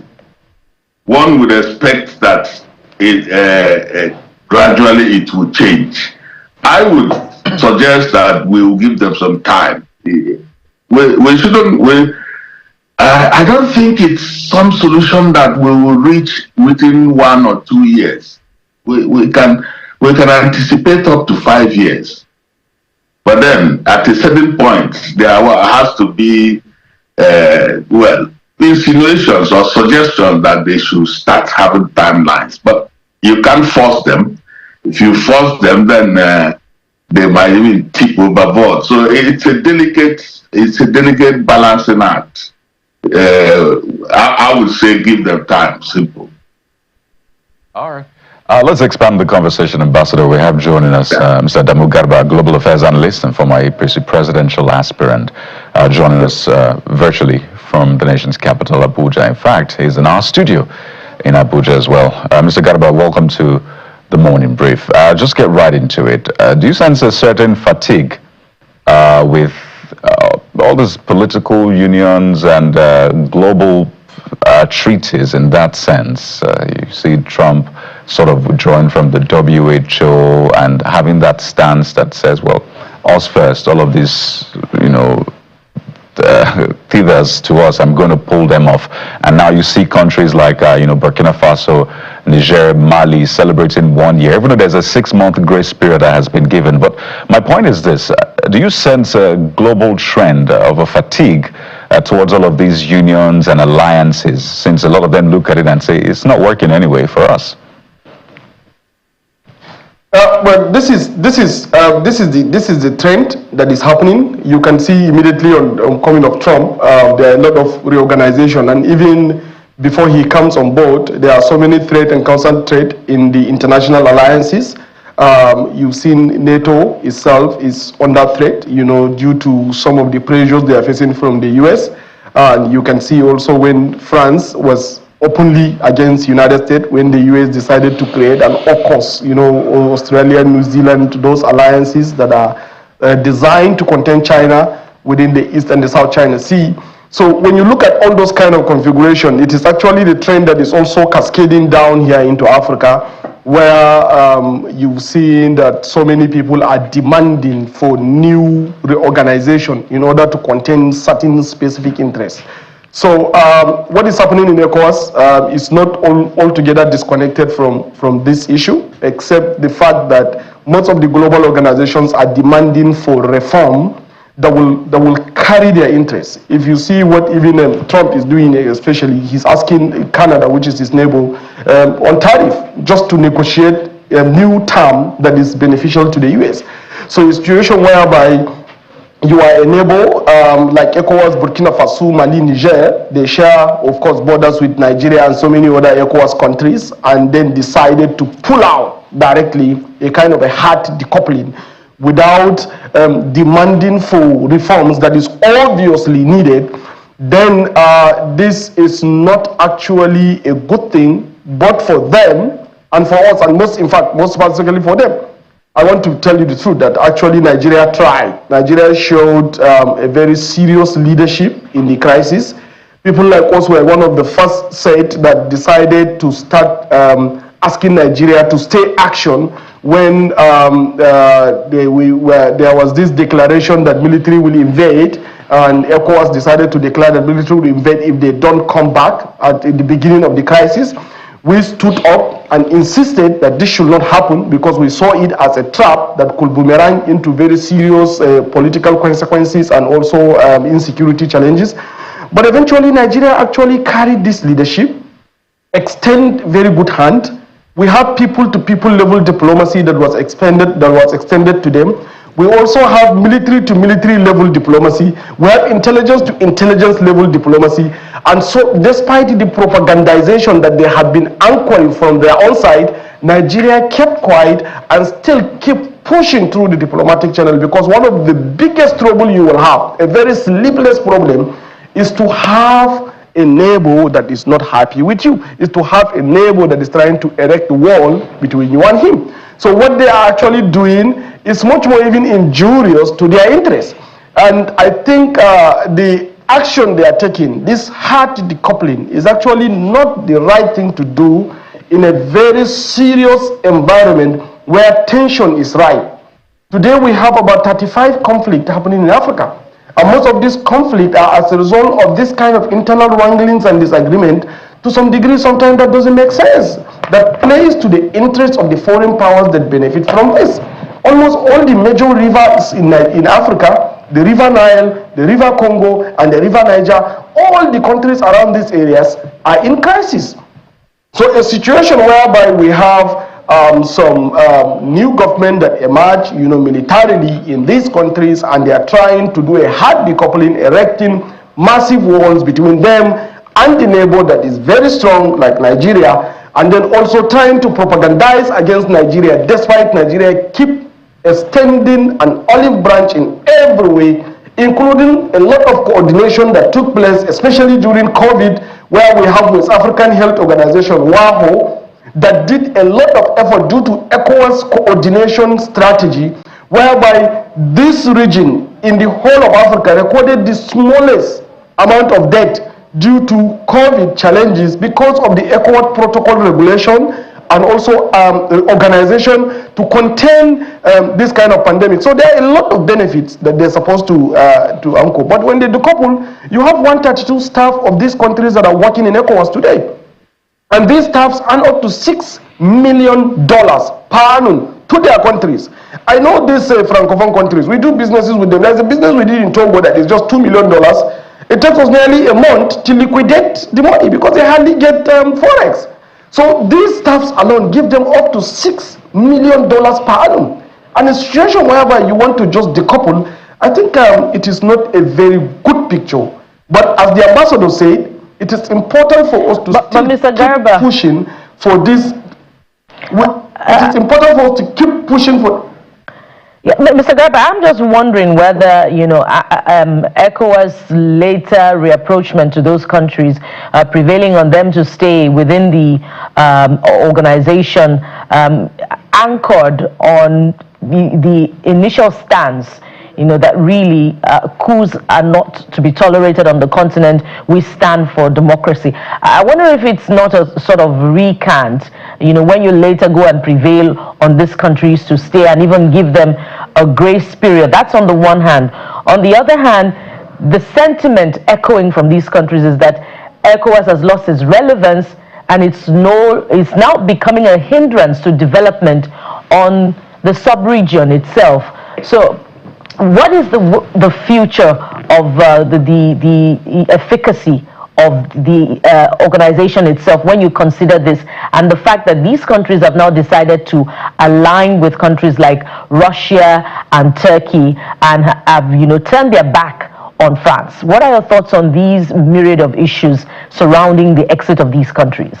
One would expect that gradually it will change. I would suggest that we will give them some time. We shouldn't. I don't think it's some solution that we will reach within 1 or 2 years. We can anticipate up to 5 years. But then, at a certain point, there has to be, insinuations or suggestions that they should start having timelines. But you can't force them. If you force them, then they might even tip overboard. So it's a delicate balancing act. I would say give them time. Simple. All right. Let's expand the conversation, Ambassador. We have joining us Mr. Adamu Garba, Global Affairs Analyst and former APC presidential aspirant, joining us virtually from the nation's capital, Abuja. In fact, he's in our studio in Abuja as well. Mr. Garba, welcome to the morning brief. Just get right into it. Do you sense a certain fatigue with all these political unions and global treaties in that sense? You see Trump sort of withdrawing from the WHO and having that stance that says, well, us first, all of these, thieves to us, I'm going to pull them off. And now you see countries like, Burkina Faso, Niger, Mali celebrating 1 year, even though there's a 6-month grace period that has been given. But my point is this, do you sense a global trend of a fatigue towards all of these unions and alliances, since a lot of them look at it and say, it's not working anyway for us? Well, this is the trend that is happening. You can see immediately on coming of Trump, there are a lot of reorganization, and even before he comes on board, there are so many threat and constant threat in the international alliances. You've seen NATO itself is under threat, due to some of the pressures they are facing from the US. And you can see also when France was openly against United States, when the US decided to create an AUKUS, Australia, New Zealand, those alliances that are designed to contain China within the East and the South China Sea. So when you look at all those kind of configuration, it is actually the trend that is also cascading down here into Africa, where you've seen that so many people are demanding for new reorganization in order to contain certain specific interests. So what is happening in ECOWAS is not altogether disconnected from this issue, except the fact that most of the global organizations are demanding for reform that will carry their interests. If you see what even Trump is doing, especially, he's asking Canada, which is his neighbor, on tariff, just to negotiate a new term that is beneficial to the US. So it's a situation whereby you are a neighbor, like ECOWAS, Burkina Faso, Mali, Niger. They share, of course, borders with Nigeria and so many other ECOWAS countries, and then decided to pull out directly, a kind of a hard decoupling, without demanding for reforms that is obviously needed. Then this is not actually a good thing, but for them and for us, and most specifically for them. I want to tell you the truth that actually Nigeria tried. Nigeria showed a very serious leadership in the crisis. People like us were one of the first set that decided to start asking Nigeria to stay action when there was this declaration that military will invade, and ECOWAS decided to declare that military will invade if they don't come back at the beginning of the crisis. We stood up and insisted that this should not happen because we saw it as a trap that could boomerang into very serious political consequences and also insecurity challenges. But eventually Nigeria actually carried this leadership, extend very good hand. We have people-to-people level diplomacy that was extended to them. We also have military-to-military level diplomacy. We have intelligence-to-intelligence level diplomacy. And so despite the propagandization that they have been anchoring from their own side, Nigeria kept quiet and still keep pushing through the diplomatic channel, because one of the biggest trouble you will have, a very sleepless problem, is to have a neighbor that is not happy with you, is to have a neighbor that is trying to erect a wall between you and him. So what they are actually doing is much more even injurious to their interests. And I think the action they are taking, this hard decoupling, is actually not the right thing to do in a very serious environment where tension is rife. Today we have about 35 conflicts happening in Africa. And most of these conflicts are as a result of this kind of internal wranglings and disagreement. To some degree, sometimes that doesn't make sense. That plays to the interests of the foreign powers that benefit from this. Almost all the major rivers in Africa, the River Nile, the River Congo, and the River Niger, all the countries around these areas are in crisis. So a situation whereby we have some new government that emerge, militarily in these countries, and they are trying to do a hard decoupling, erecting massive walls between them and the neighbor that is very strong, like Nigeria, and then also trying to propagandize against Nigeria, despite Nigeria keep extending an olive branch in every way, including a lot of coordination that took place, especially during COVID, where we have West African Health Organization, WAHO, that did a lot of effort due to ECOWAS coordination strategy, whereby this region in the whole of Africa recorded the smallest amount of death due to COVID challenges because of the ECOWAS protocol regulation and also organization to contain this kind of pandemic. So there are a lot of benefits that they're supposed to anchor. But when they decouple, you have 132 staff of these countries that are working in ECOWAS today. And these staffs earn up to $6 million per annum to their countries. I know these Francophone countries, we do businesses with them. There's a business we did in Togo that is just $2 million. It takes us nearly a month to liquidate the money because they hardly get Forex. So these staffs alone give them up to $6 million per annum. And a situation whereby you want to just decouple, I think it is not a very good picture. But as the ambassador said, it is important for us to keep pushing for this. It is important for us to keep pushing for. Yeah, Mr. Garba, I'm just wondering whether, ECOWAS' later reapproachment to those countries, prevailing on them to stay within the organization, anchored on the initial stance, that really coups are not to be tolerated on the continent. We stand for democracy. I wonder if it's not a sort of recant, when you later go and prevail on these countries to stay and even give them a grace period. That's on the one hand. On the other hand, the sentiment echoing from these countries is that ECOWAS has lost its relevance and it's now becoming a hindrance to development on the sub-region itself. So what is the future of the efficacy of the organization itself when you consider this and the fact that these countries have now decided to align with countries like Russia and Turkey and have turned their back on France? What are your thoughts on these myriad of issues surrounding the exit of these countries?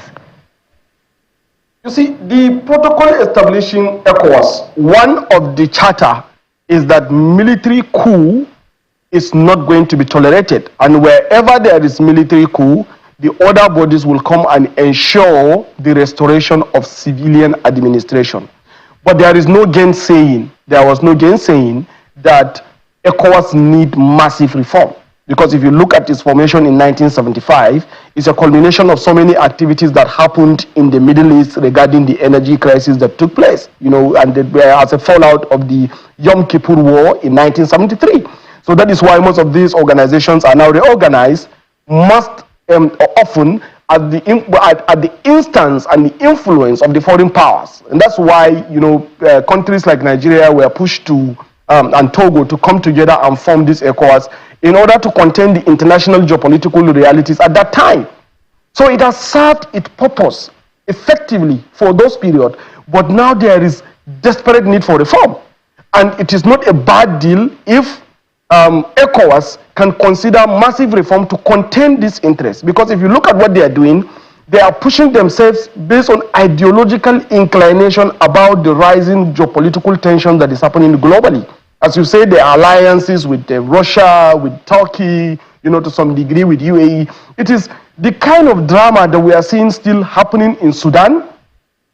You see, the protocol establishing ECOWAS, one of the charter is that military coup is not going to be tolerated. And wherever there is military coup, the other bodies will come and ensure the restoration of civilian administration. But there is no gainsaying, there was no gainsaying that ECOWAS need massive reform. Because if you look at its formation in 1975, it's a culmination of so many activities that happened in the Middle East regarding the energy crisis that took place, and as a fallout of the Yom Kippur War in 1973. So that is why most of these organizations are now reorganized, most often at the instance and the influence of the foreign powers. And that's why, countries like Nigeria were pushed to, and Togo to come together and form this ECOWAS in order to contain the international geopolitical realities at that time. So it has served its purpose effectively for those periods, but now there is desperate need for reform. And it is not a bad deal if ECOWAS can consider massive reform to contain this interest. Because if you look at what they are doing, they are pushing themselves based on ideological inclination about the rising geopolitical tension that is happening globally. As you say, the alliances with Russia, with Turkey, to some degree with UAE. It is the kind of drama that we are seeing still happening in Sudan,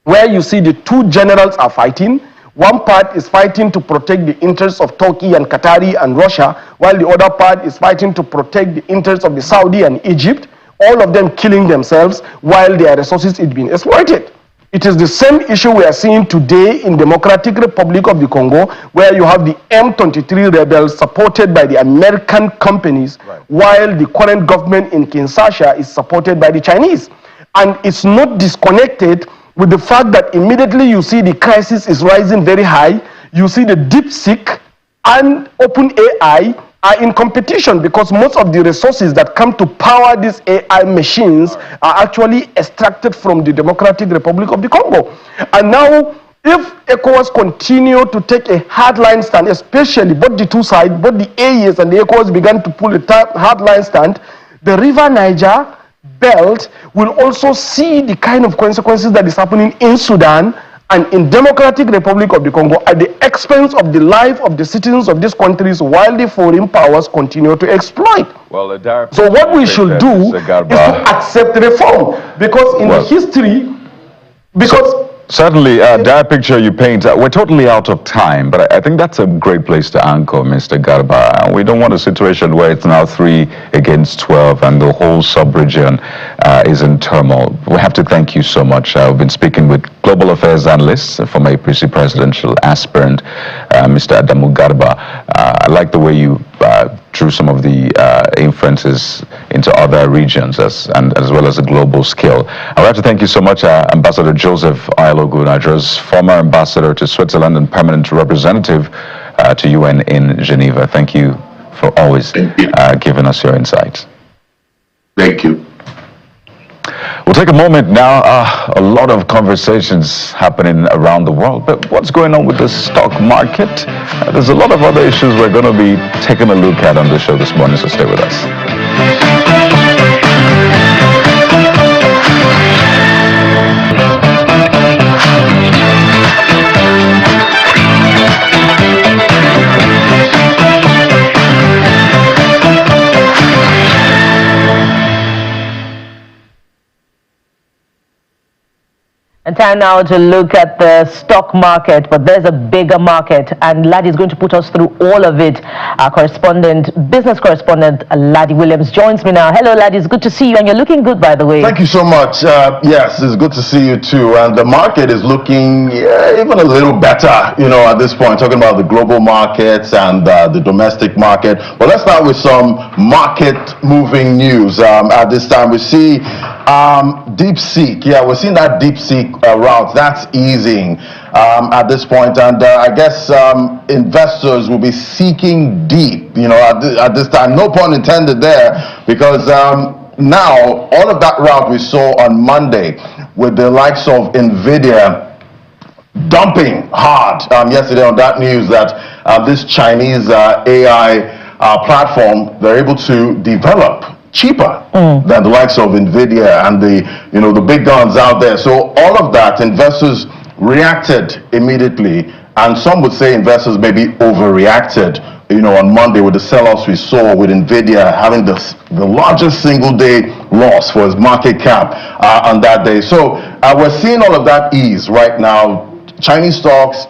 where you see the two generals are fighting. One part is fighting to protect the interests of Turkey and Qatari and Russia, while the other part is fighting to protect the interests of the Saudi and Egypt, all of them killing themselves while their resources is being exploited. It is the same issue we are seeing today in Democratic Republic of the Congo, where you have the M23 rebels supported by the American companies, while the current government in Kinshasa is supported by the Chinese. And it's not disconnected with the fact that immediately you see the crisis is rising very high, you see the DeepSeek and OpenAI are in competition, because most of the resources that come to power these AI machines are actually extracted from the Democratic Republic of the Congo. And now, if ECOWAS continue to take a hardline stand, especially both the two sides, both the AES and the ECOWAS began to pull a hardline stand, the River Niger belt will also see the kind of consequences that is happening in Sudan and in Democratic Republic of the Congo at the expense of the life of the citizens of these countries, while the foreign powers continue to exploit. Well, so what we should do is to accept reform, because in history, certainly, that picture you paint, we're totally out of time, but I think that's a great place to anchor, Mr. Garba. We don't want a situation where it's now 3 against 12 and the whole sub-region is in turmoil. We have to thank you so much. We've been speaking with global affairs analyst, former APC presidential aspirant, Mr. Adamu Garba. I like the way you drew some of the inferences into other regions as well as a global scale. I'd like to thank you so much, Ambassador Joseph Ailogu, Nigeria's former ambassador to Switzerland and permanent representative to UN in Geneva. Thank you for always giving us your insights. Thank you. We'll take a moment now. A lot of conversations happening around the world, but what's going on with the stock market? There's a lot of other issues we're going to be taking a look at on the show this morning, so stay with us. And time now to look at the stock market, but there's a bigger market, and Ladi is going to put us through all of it. Our business correspondent, Ladi Williams, joins me now. Hello, Ladi, it's good to see you, and you're looking good, by the way. Thank you so much. Yes, it's good to see you too. And the market is looking even a little better, at this point, talking about the global markets and the domestic market. But let's start with some market-moving news. At this time, we see DeepSeek. Yeah, we're seeing that DeepSeek route. That's easing at this point, and I guess investors will be seeking deep. At this time, no pun intended there, because now all of that route we saw on Monday with the likes of NVIDIA dumping hard yesterday on that news that this Chinese AI platform, they're able to develop cheaper than the likes of NVIDIA and the big guns out there. So all of that, investors reacted immediately, and some would say investors maybe overreacted, on Monday with the sell-offs we saw with NVIDIA having the largest single-day loss for its market cap on that day. So we're seeing all of that ease right now. Chinese stocks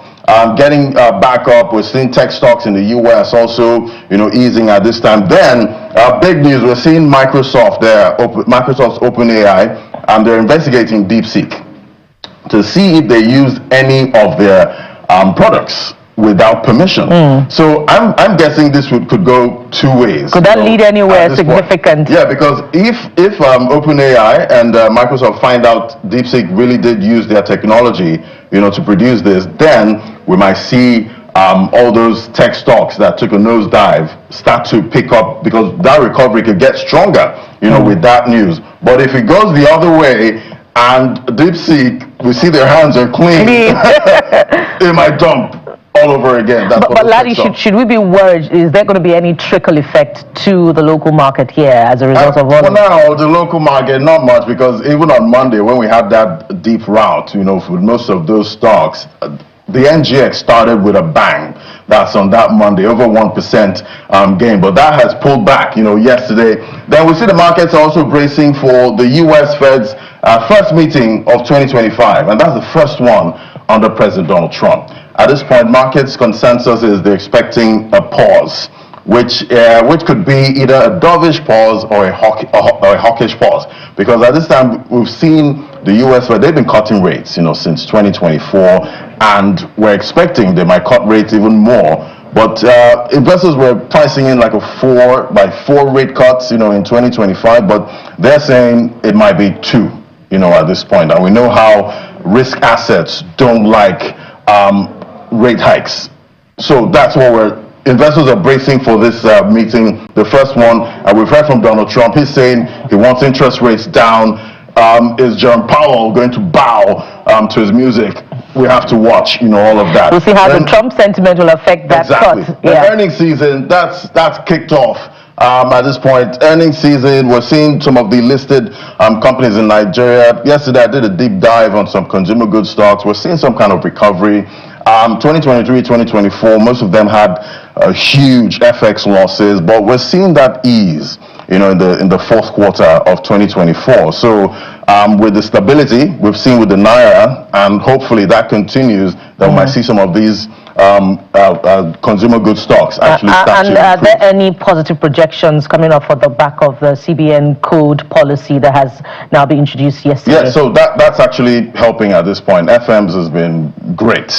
getting back up. We're seeing tech stocks in the US also, easing at this time. Then, big news, we're seeing Microsoft there, Microsoft's OpenAI, and they're investigating DeepSeek to see if they used any of their products without permission. So I'm guessing this could go two ways. Could that lead anywhere significant? Yeah, because if OpenAI and Microsoft find out DeepSeek really did use their technology, to produce this, then we might see all those tech stocks that took a nosedive start to pick up, because that recovery could get stronger, with that news. But if it goes the other way and DeepSeek, we see their hands are clean, it might dump all over again. But Ladi, should we be worried? Is there going to be any trickle effect to the local market here as a result of all for now, the local market, not much, because even on Monday when we had that deep rout, for most of those stocks, the NGX started with a bang. That's on that Monday, over 1% gain, but that has pulled back, yesterday. Then we see the markets also bracing for the US Fed's first meeting of 2025, and that's the first one under President Donald Trump. At this point, markets consensus is they're expecting a pause, which could be either a dovish pause or a hawkish pause, because at this time we've seen the US, where they've been cutting rates, since 2024, and we're expecting they might cut rates even more. But investors were pricing in like a 4 rate cuts, in 2025, but they're saying it might be 2, at this point. And we know how risk assets don't like rate hikes. So that's what investors are bracing for this meeting. The first one, we've heard from Donald Trump. He's saying he wants interest rates down. Is Jerome Powell going to bow to his music? We have to watch, all of that. We'll see how the Trump sentiment will affect that exactly. cut. The earnings season, that's kicked off. At this point, earnings season, we're seeing some of the listed companies in Nigeria. Yesterday, I did a deep dive on some consumer goods stocks. We're seeing some kind of recovery. 2023, 2024, most of them had huge FX losses, but we're seeing that ease, in the fourth quarter of 2024. So with the stability we've seen with the Naira, and hopefully that continues, then we might see some of these consumer goods stocks actually start to improve. Are there any positive projections coming up for the back of the CBN code policy that has now been introduced yesterday? Yeah, so that's actually helping at this point. FMs has been great,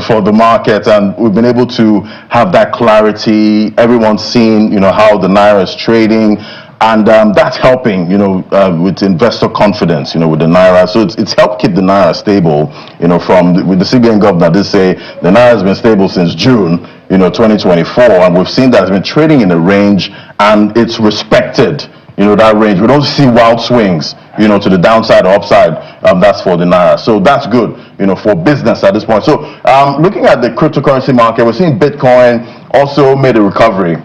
for the market, and we've been able to have that clarity. Everyone's seen, how the Naira is trading. And that's helping, with investor confidence, with the Naira. So it's helped keep the Naira stable, with the CBN governor did say the Naira has been stable since June, 2024. And we've seen that it's been trading in a range, and it's respected, that range. We don't see wild swings, to the downside or upside. That's for the Naira. So that's good, for business at this point. So looking at the cryptocurrency market, we're seeing Bitcoin also made a recovery.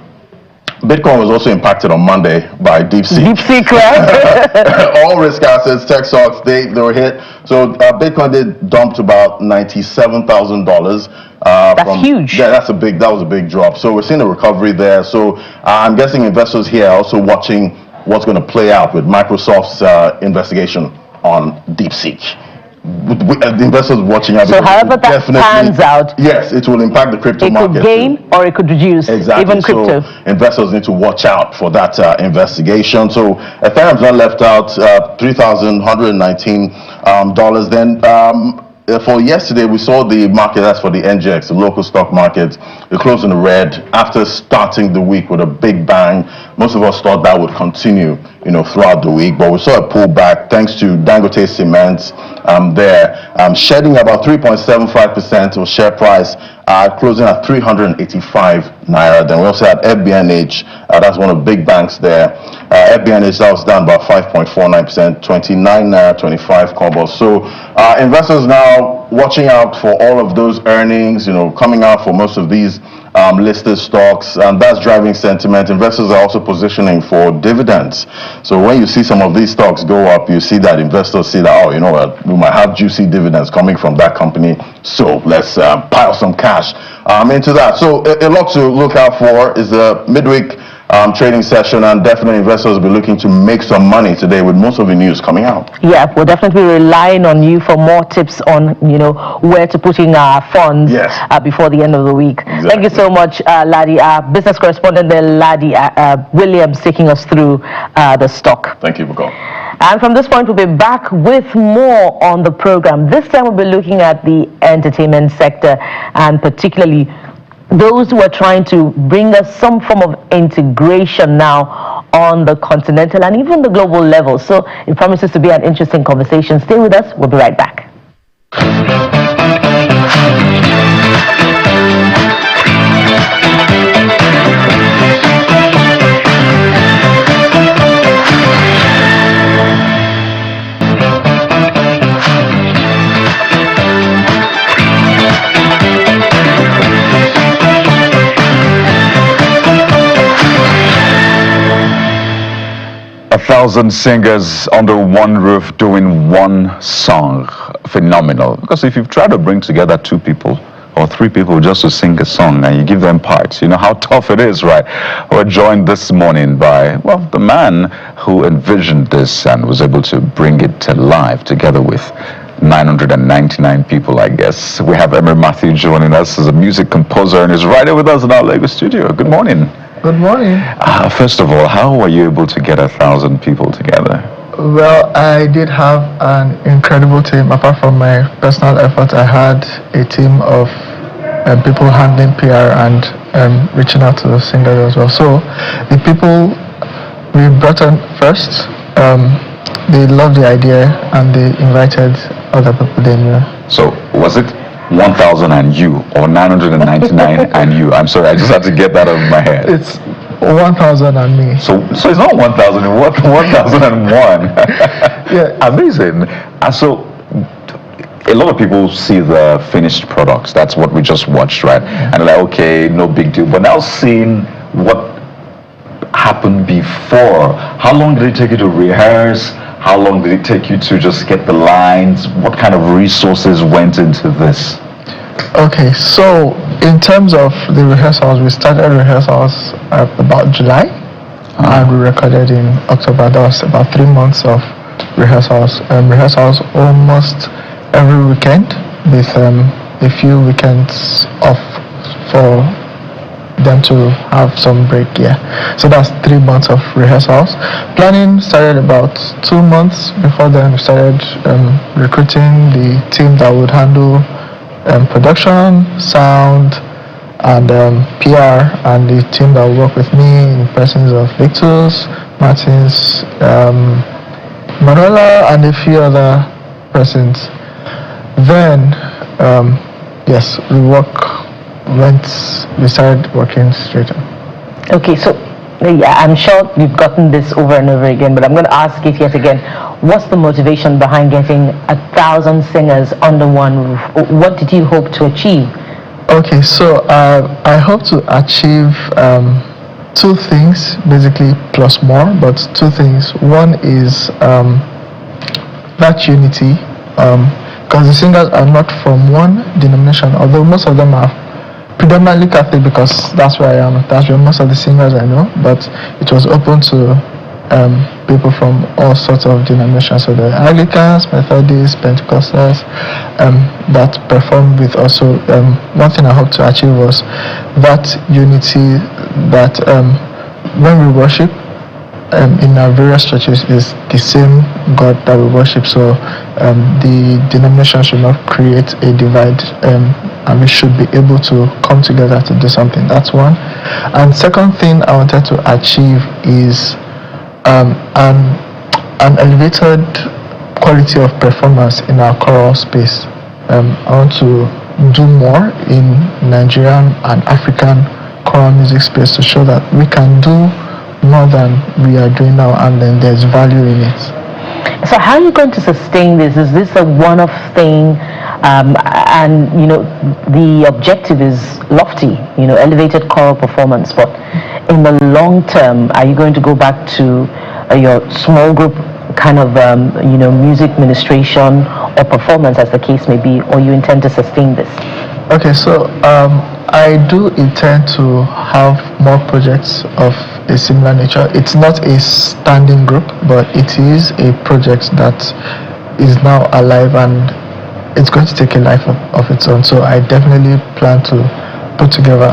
Bitcoin was also impacted on Monday by DeepSeek. DeepSeek, right? All risk assets, tech stocks, they were hit. So Bitcoin did dump to about $97,000. That's huge. Yeah, that was a big drop. So we're seeing a recovery there. So I'm guessing investors here are also watching what's going to play out with Microsoft's investigation on DeepSeek. The investors watching out. So however that pans out, yes, it will impact the crypto market. It could gain or it could reduce, even crypto. So investors need to watch out for that investigation. So Ethereum's not left out, $3,119. Then for yesterday, we saw the market, that's for the NGX, the local stock market, it closed in the red after starting the week with a big bang. Most of us thought that would continue, throughout the week, but we saw a pullback thanks to Dangote Cement shedding about 3.75% of share price, closing at 385 Naira. Then we also had FBNH, that's one of the big banks there. FBNH, that was down about 5.49%, 29 Naira, 25 kobo. So investors now watching out for all of those earnings, coming out for most of these listed stocks, and that's driving sentiment. Investors are also positioning for dividends. So when you see some of these stocks go up, you see that investors see that, we might have juicy dividends coming from that company, so let's pile some cash into that. So a lot to look out for is the midweek trading session, and definitely investors will be looking to make some money today with most of the news coming out. Yeah, we're definitely relying on you for more tips on, where to put in our funds before the end of the week. Exactly. Thank you so much, Ladi. Our business correspondent there, Ladi Williams, taking us through the stock. Thank you for calling. And from this point, we'll be back with more on the program. This time, we'll be looking at the entertainment sector, and particularly those who are trying to bring us some form of integration now on the continental and even the global level. So it promises to be an interesting conversation. Stay with us. We'll be right back. 1,000 singers under one roof doing one song. Phenomenal. Because if you try to bring together 2 people or 3 people just to sing a song and you give them parts, you know how tough it is, right? We're joined this morning by, the man who envisioned this and was able to bring it to life together with 999 people, I guess. We have Emery Matthew joining us as a music composer and is right here with us in our Lagos studio. Good morning. Good morning. First of all, how were you able to get 1,000 people together? Well, I did have an incredible team. Apart from my personal effort, I had a team of people handling PR and reaching out to the singers as well. So the people we brought on first, they loved the idea and they invited other people they knew. So was it 1,000 and you, or 999 and you? I'm sorry, I just had to get that out of my head. It's 1,000 and me. So it's not 1,000, what 1,001? Yeah. Amazing. And so a lot of people see the finished products. That's what we just watched, right? And they're like, okay, no big deal. But now seeing what happened before, how long did it take you to rehearse? How long did it take you to just get the lines? What kind of resources went into this? Okay, so in terms of the rehearsals, we started rehearsals about July and we recorded in October. That was about 3 months of rehearsals. Rehearsals almost every weekend with a few weekends off for them to have some break. So that's 3 months of rehearsals. Planning started about 2 months before then. We started recruiting the team that would handle production, sound, and PR, and the team that will work with me in persons of Victus, Martins, Manuela, and a few other persons. Then, yes, we started working straight on. Okay, so yeah, I'm sure you've gotten this over and over again, but I'm going to ask it yet again. What's the motivation behind getting 1,000 singers under one roof? What did you hope to achieve? Okay, so I hope to achieve 2 things, basically, plus more, but 2 things. One is that unity, because the singers are not from one denomination, although most of them are predominantly Catholic, because that's where I am. That's where most of the singers I know, but it was open to people from all sorts of denominations. So the Anglicans, Methodists, Pentecostals that performed with us. So one thing I hope to achieve was that unity, that when we worship in our various churches is the same God that we worship. So the denomination should not create a divide, and we should be able to come together to do something. That's one. And second thing I wanted to achieve is an elevated quality of performance in our choral space. I want to do more in Nigerian and African choral music space to show that we can do more than we are doing now, and then there's value in it. So how are you going to sustain this? Is this a one-off thing? And the objective is lofty, elevated choral performance, but in the long term, are you going to go back to your small group kind of music ministration or performance, as the case may be, or you intend to sustain this? Okay, so I do intend to have more projects of a similar nature. It's not a standing group, but it is a project that is now alive and it's going to take a life of its own. So I definitely plan to put together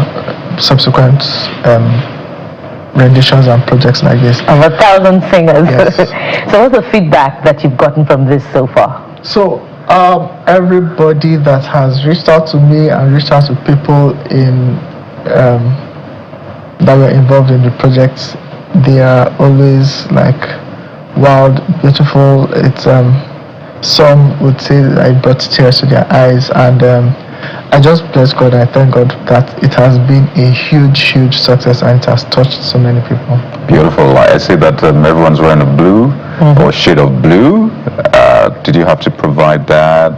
subsequent renditions and projects like this. Of 1,000 singers. Yes. So what's the feedback that you've gotten from this so far? So everybody that has reached out to me and reached out to people in that were involved in the project, they are always like, wow, beautiful. It's some would say I brought tears to their eyes, and I just bless God and I thank God that it has been a huge success and it has touched so many people. Beautiful. I see that everyone's wearing a blue or shade of blue. Did you have to provide that?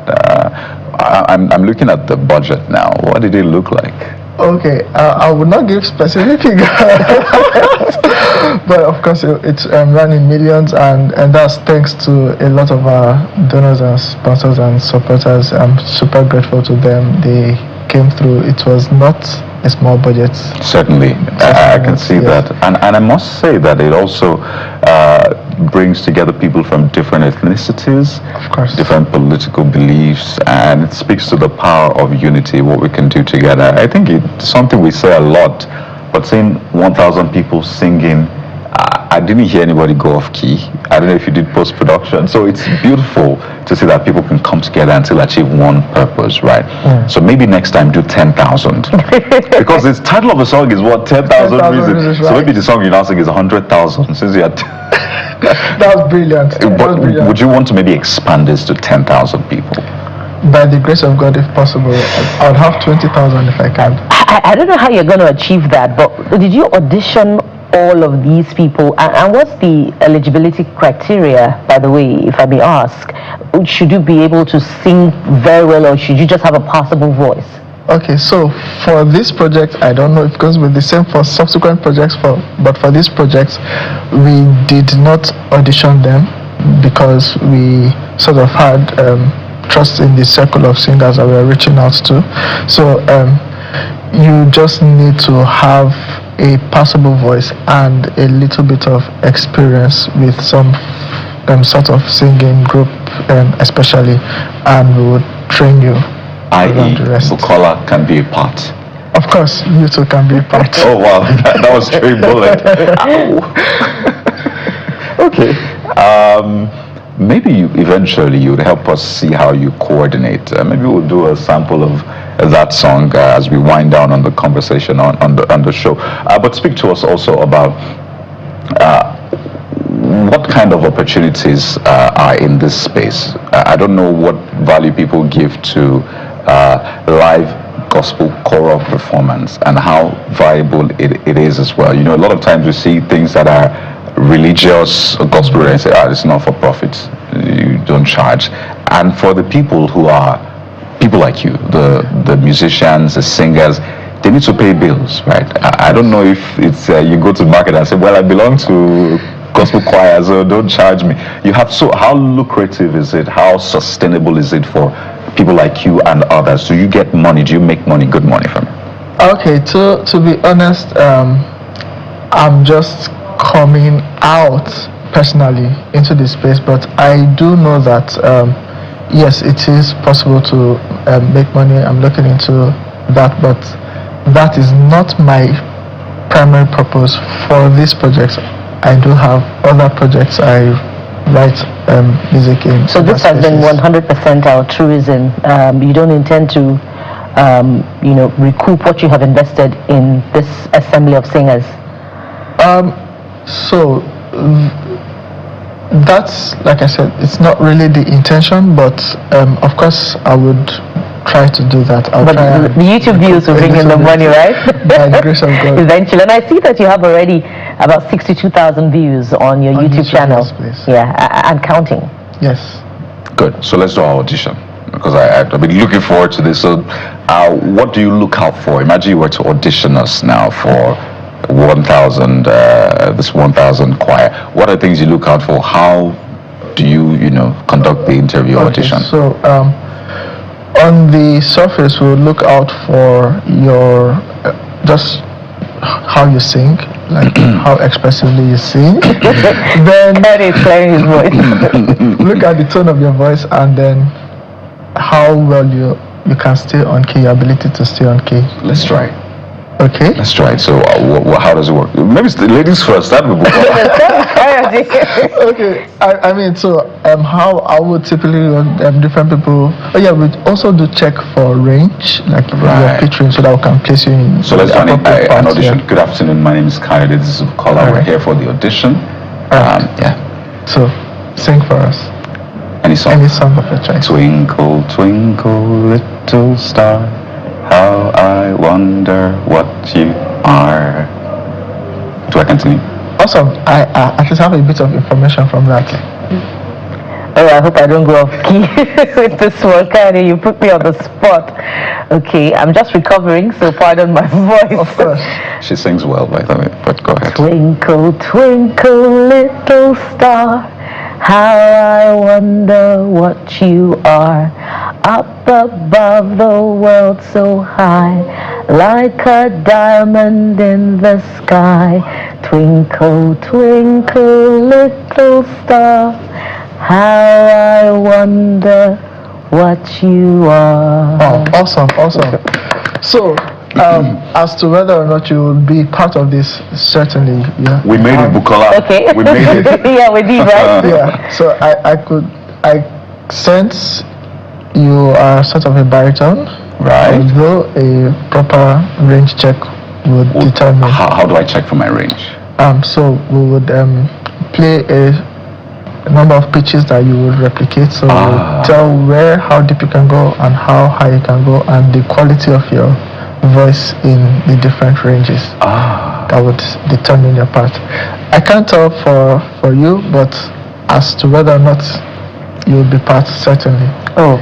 I'm looking at the budget now. What did it look like? Okay, I would not give specific figures, but of course it's run in millions, and that's thanks to a lot of our donors and sponsors and supporters. I'm super grateful to them. They came through. It was not a small budget. Certainly, I can see that, and I must say that it also brings together people from different ethnicities, of course, different political beliefs, and it speaks to the power of unity, what we can do together. I think it's something we say a lot, but seeing 1,000 people singing, I didn't hear anybody go off key. I don't know if you did post-production. So it's beautiful to see that people can come together and still achieve one purpose, right? So maybe next time do 10,000. Because the title of the song is what? 10,000 reasons. Right. So maybe the song you now sing is 100,000 since you had... That was brilliant. But would you want to maybe expand this to 10,000 people? By the grace of God, if possible, I would have 20,000 if I can. I don't know how you're going to achieve that, but did you audition all of these people? And what's the eligibility criteria, by the way, if I may ask? Should you be able to sing very well, or should you just have a passable voice? Okay, so for this project, I don't know if it goes with the same for subsequent projects, but for this project, we did not audition them because we sort of had trust in the circle of singers that we were reaching out to. So you just need to have a passable voice and a little bit of experience with some sort of singing group, especially, and we would train you. I.e., Bukola can be a part. Of course, you two can be a part. Oh wow, that was straight bullet. Okay. Maybe eventually you would help us see how you coordinate. Maybe we'll do a sample of that song as we wind down on the conversation on the show. But speak to us also about what kind of opportunities are in this space. I don't know what value people give to live gospel choral performance and how viable it is as well. You know, a lot of times we see things that are religious gospel and say, it's not for profit, you don't charge. And for the people who are people like you, the musicians, the singers, they need to pay bills, right? I don't know if it's you go to the market and say, well, I belong to gospel choir, so don't charge me. You have, so how lucrative is it? How sustainable is it for people like you and others? Do you get money? Do you make money, good money from it? Okay, to be honest, I'm just coming out personally into this space, but I do know that yes, it is possible to make money. I'm looking into that, but that is not my primary purpose for this project. I do have other projects I write music in. So this has been 100% altruism. You don't intend to, recoup what you have invested in this assembly of singers. So that's, like I said, it's not really the intention, but of course I would try to do that. But the YouTube views will bring in the money, right? By the grace of God. Eventually. And I see that you have already about 62,000 views on your YouTube channel. Yes, yeah, and counting. Yes. Good. So let's do our audition, because I've been looking forward to this. So what do you look out for? Imagine you were to audition us now for 1,000, this 1,000 choir. What are the things you look out for? How do you, conduct the interview audition? So on the surface, we'll look out for your just how you sing, like how expressively you sing. Then That is clearing his voice. look at the tone of your voice, and then how well you can stay on key, your ability to stay on key. Let's try. Okay. Let's try it. So how does it work? Maybe it's the ladies first. That would be Okay. I mean, so how I would typically different people. Oh yeah, we also do check for range, like your pitch range, so that we can place you in. So let's do an audition. Yeah. Good afternoon. My name is Kayode. This is Bukola. We're here for the audition. Yeah. So sing for us. Any song? Any song of your choice. Twinkle, twinkle, little star, how I wonder what you are. Do I continue? Awesome. I at least have a bit of information from that. Oh, I hope I don't go off key with this one. Kanye, you put me on the spot. Okay, I'm just recovering, so pardon my voice. Of course. She sings well, by the way, but go ahead. Twinkle, twinkle, little star, how I wonder what you are. Up above the world so high, like a diamond in the sky. Twinkle, twinkle, little star, how I wonder what you are. Oh, awesome. So As to whether or not you will be part of this, certainly, yeah. We made it, Bukola. Okay. We made it. Yeah, we did, right? Yeah. So I sense you are sort of a baritone, Right. although a proper range check would determine. How do I check for my range? So we would play a number of pitches that you would replicate, so we'll tell how deep you can go and how high you can go, and the quality of your voice in the different ranges. That would determine your part. I can't tell for you, but as to whether or not you will be part, certainly. Oh,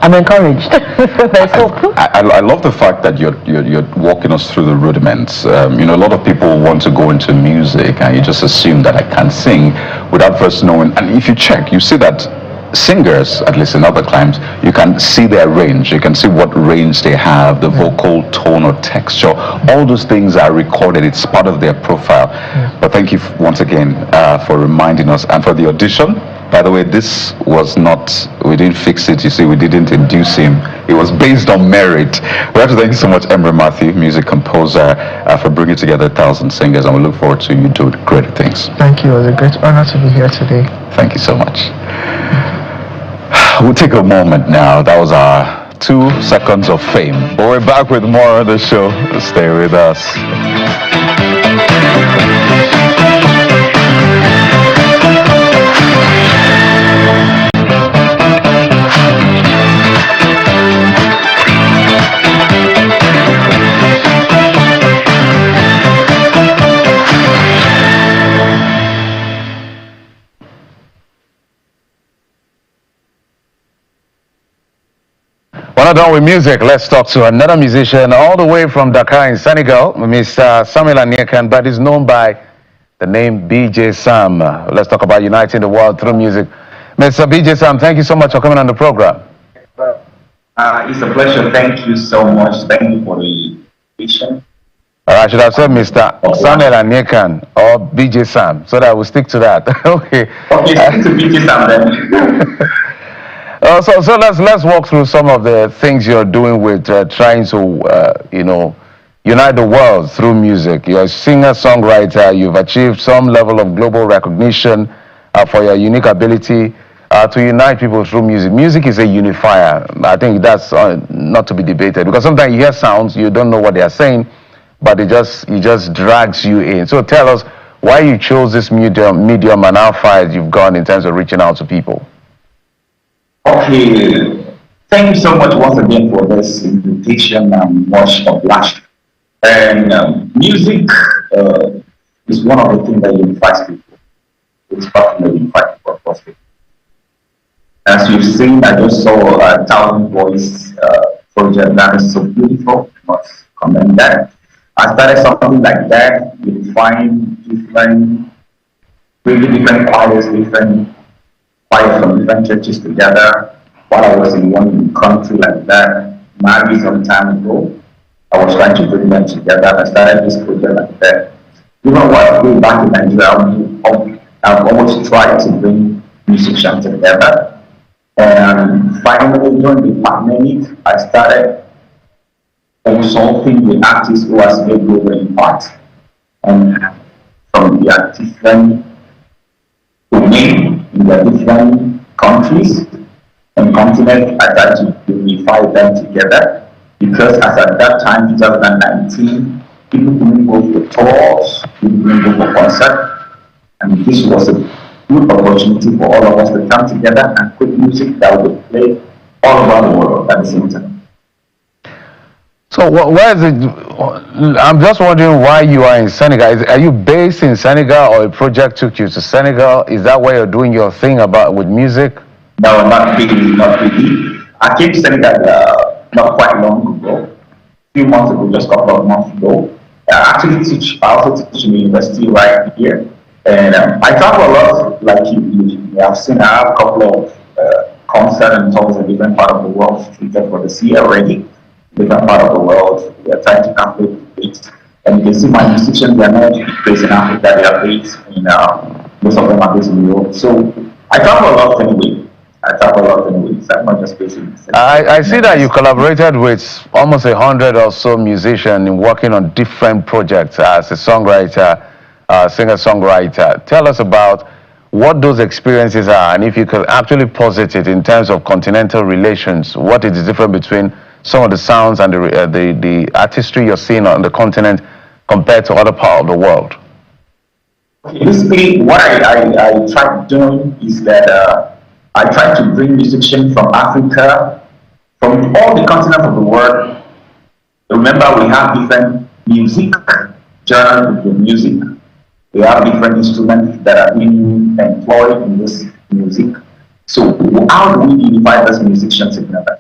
I'm encouraged. There's hope. I love the fact that you're walking us through the rudiments. A lot of people want to go into music and you just assume that I can't sing without first knowing. And if you check, you see that singers, at least in other climes, you can see their range. You can see what range they have, the vocal tone or texture. All those things are recorded. It's part of their profile. But thank you once again for reminding us and for the audition. By the way, this was not, we didn't fix it, you see, we didn't induce him. It was based on merit. We have to thank you so much, Emre Matthew, music composer, for bringing together 1,000 singers, and we look forward to you doing great things. Thank you. It was a great honor to be here today. Thank you so much. We'll take a moment now. That was our 2 seconds of fame. But we're back with more on the show. Stay with us. We're not done with music. Let's talk to another musician all the way from Dakar in Senegal, Mr. Samuel Aniekan, but is known by the name BJ Sam. Let's talk about uniting the world through music. Mr. BJ Sam, thank you so much for coming on the program. It's a pleasure. Thank you so much. Thank you for the invitation. I should have said Mr. Samuel Aniekan or BJ Sam, so that I will stick to that. Okay. Okay, stick to BJ Sam then. So let's walk through some of the things you're doing with trying to unite the world through music. You're a singer-songwriter. You've achieved some level of global recognition for your unique ability to unite people through music. Music is a unifier. I think that's not to be debated, because sometimes you hear sounds, you don't know what they are saying, but it just drags you in. So tell us why you chose this medium and how far you've gone in terms of reaching out to people. Okay, thank you so much once again for this invitation. I'm much obliged. And music is one of the things that unifies people. It's particularly unifies people across people. As you've seen, I just saw a 1,000 Voice project that is so beautiful. I must commend that. I started something like that. You find really different choirs, different choirs from different churches together. While I was in one country like that, maybe some time ago, I was trying to bring them together. I started this project like that. Even while I was back in Nigeria, I've almost tried to bring musicians together. And finally, during the pandemic, I started consulting with artists who has made global impact, and from their different domains in their different countries and continents, I tried to unify them together, because as at that time, 2019, people couldn't go for tours, people couldn't go for concerts, and this was a good opportunity for all of us to come together and create music that would play all over the world at the same time. So where is it? I'm just wondering why you are in Senegal. Are you based in Senegal, or a project took you to Senegal? Is that where you're doing your thing with music? No, not really, not really. I came to Senegal not quite long ago, a few months ago, just a couple of months ago. I also teach in the university right here. And I travel a lot, like you have seen. I have a couple of concerts and talks in different parts of the world, treated for the sea already. Different part of the world, we are trying to calculate it. And you can see my musicians, they are not based in Africa, they are based in, most of them are based in Europe. So I travel a lot anyway. I travel a lot anyways. I'm not just based in I see that you collaborated with almost 100 or so musicians in working on different projects as a songwriter, singer-songwriter. Tell us about what those experiences are, and if you could actually posit it in terms of continental relations, what is the difference between some of the sounds and the artistry you're seeing on the continent compared to other parts of the world? Basically, what I tried doing is that I tried to bring musicians from Africa, from all the continents of the world. Remember, we have different music, genres of music. We have different instruments that are being employed in this music. So how do we unify those musicians together?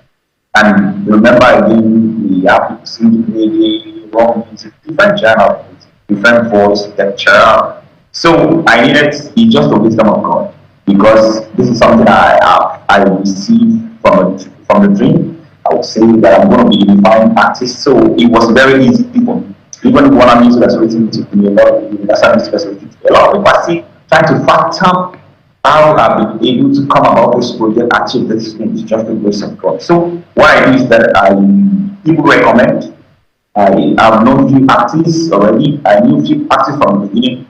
And remember again, we have to sing reggae, rock music, different genre, different voice, texture. So I needed it's just the wisdom of God, because this is something I received from the dream. I would say that I'm going to be unifying artists. So it was very easy for me. Even when I'm using written to me, a lot of people, that's how a lot of people I see trying to fathom how I've been able to come about this project, achieve this thing. It's just the grace of God. So what I do is that people recommend. I have known few artists already. I knew few artists from the beginning,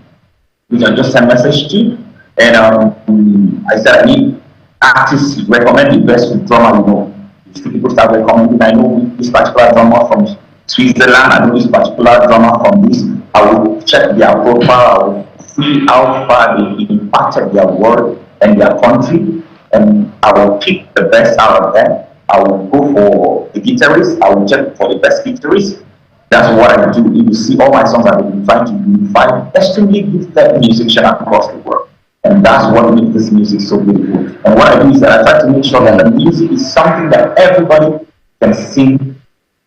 which I just sent message to, and I said I need artists recommend the best drummer you know. People start recommending. I know this particular drummer from Switzerland. I know this particular drummer from this. I will check their profile. I will see how far they impacted their world and their country, and I will pick the best out of them. I will go for the guitarists. I will check for the best guitarists. That's what I do. If you see all my songs, I've been trying to unify extremely gifted musicians across the world. And that's what makes this music so beautiful. And what I do is that I try to make sure that the music is something that everybody can sing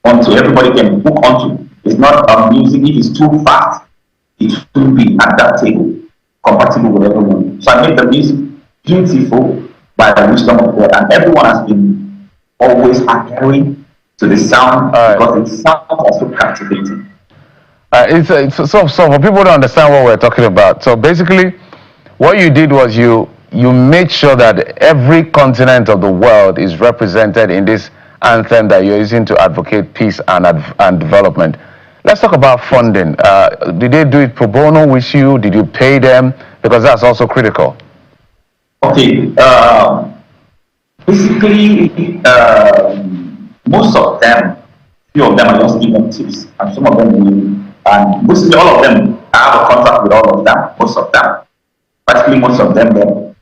onto, everybody can hook onto. It's not a music, if it's too fast, it should be adaptable, compatible with everyone. So I make the music beautiful by the wisdom of God. And everyone has been always adhering to the sound, because the sound is so captivating. So for people to understand what we're talking about, so basically what you did was you made sure that every continent of the world is represented in this anthem that you're using to advocate peace and development. Let's talk about funding. Did they do it pro bono with you? Did you pay them? Because that's also critical. Okay. Basically, most of them, few of them are just giving tips, and some of them will, and mostly all of them, I have a contract with all of them, most of them. Practically most of them, then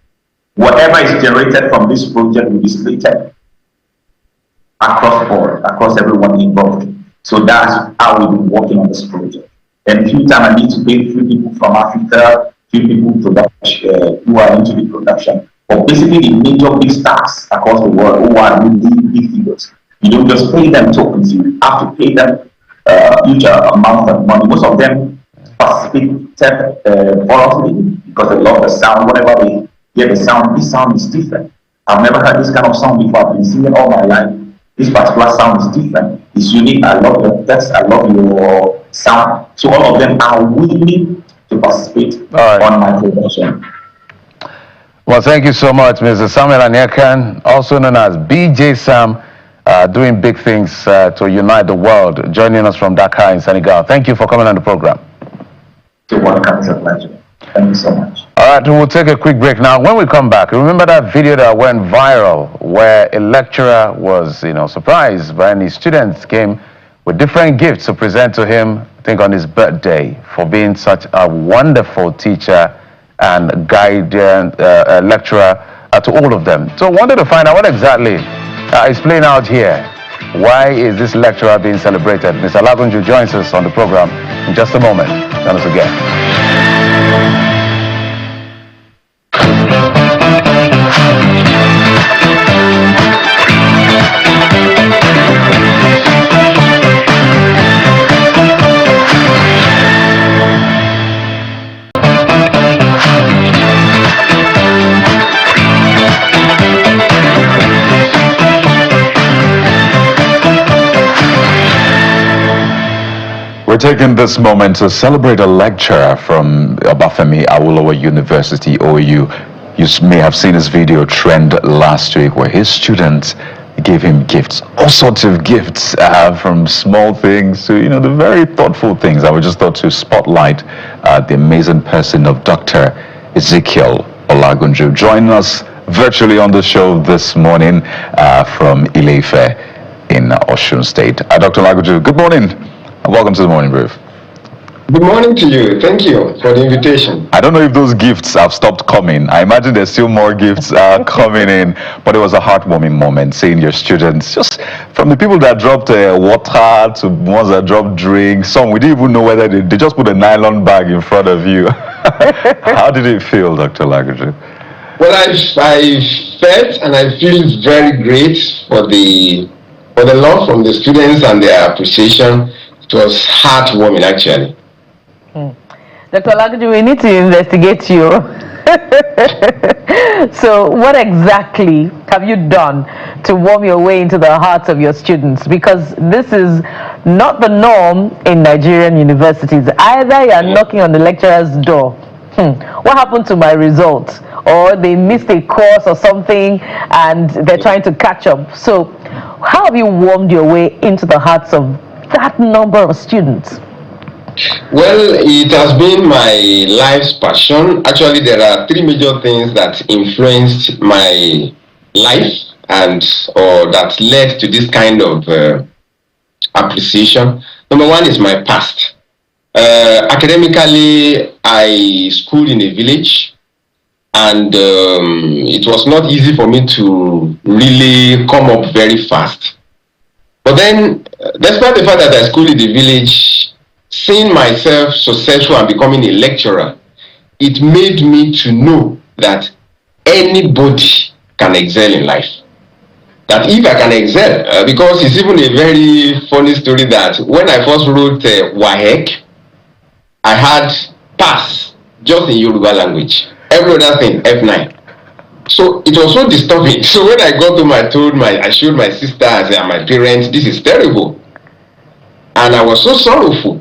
whatever is generated from this project will be slated across board, across everyone involved. So that's how we've been working on this project. And few times I need to pay few people from Africa, few people who are into the production. But basically the major big stars across the world who are really big figures, you don't just pay them tokens, you have to pay them huge amount of money. Most of them participated voluntarily because they love the sound. Whenever they hear the sound, this sound is different. I've never heard this kind of sound before. I've been singing all my life. This particular sound is different. It's unique. I love your text. I love your sound. So all of them are willing to participate on my production. Well, thank you so much, Mr. Samuel Anyakan, also known as BJ Sam, doing big things to unite the world, joining us from Dakar in Senegal. Thank you for coming on the program. You're welcome. It's a pleasure. Thank you so much. All right, we'll take a quick break now. When we come back, remember that video that went viral where a lecturer was, surprised when his students came with different gifts to present to him, I think on his birthday, for being such a wonderful teacher and guidance lecturer to all of them. So I wanted to find out what exactly is playing out here. Why is this lecturer being celebrated? Mr. Lagunju joins us on the program in just a moment. Join us again. We're taking this moment to celebrate a lecturer from Obafemi Awolowo University, OU, You may have seen his video trend last week where his students gave him gifts, all sorts of gifts, from small things to, the very thoughtful things. I would just thought to spotlight the amazing person of Dr. Ezekiel Olagunju, joining us virtually on the show this morning from Ile-Ife in Osun State. Dr. Olagunju, good morning and welcome to the Morning Brief. Good morning to you. Thank you for the invitation. I don't know if those gifts have stopped coming. I imagine there's still more gifts coming in, but it was a heartwarming moment seeing your students, just from the people that dropped water to ones that dropped drinks. Some we didn't even know whether they just put a nylon bag in front of you. How did it feel, Dr. Olagunju? Well, I felt and I feel very great for the love from the students and their appreciation. It was heartwarming, actually. Dr. Olagunju, we need to investigate you. So what exactly have you done to warm your way into the hearts of your students? Because this is not the norm in Nigerian universities. Either you are knocking on the lecturer's door, what happened to my results? Or they missed a course or something and they're trying to catch up. So how have you warmed your way into the hearts of that number of students? Well, it has been my life's passion. Actually, there are three major things that influenced my life or that led to this kind of appreciation. Number one is my past. Academically, I schooled in a village, and it was not easy for me to really come up very fast. But then, despite the fact that I schooled in the village, seeing myself successful and becoming a lecturer, it made me to know that anybody can excel in life. That if I can excel, because it's even a very funny story that when I first wrote WAHEC, I had pass just in Yoruba language. Every other thing, F9. So it was so disturbing. So when I got home, I showed my sister and my parents, this is terrible. And I was so sorrowful.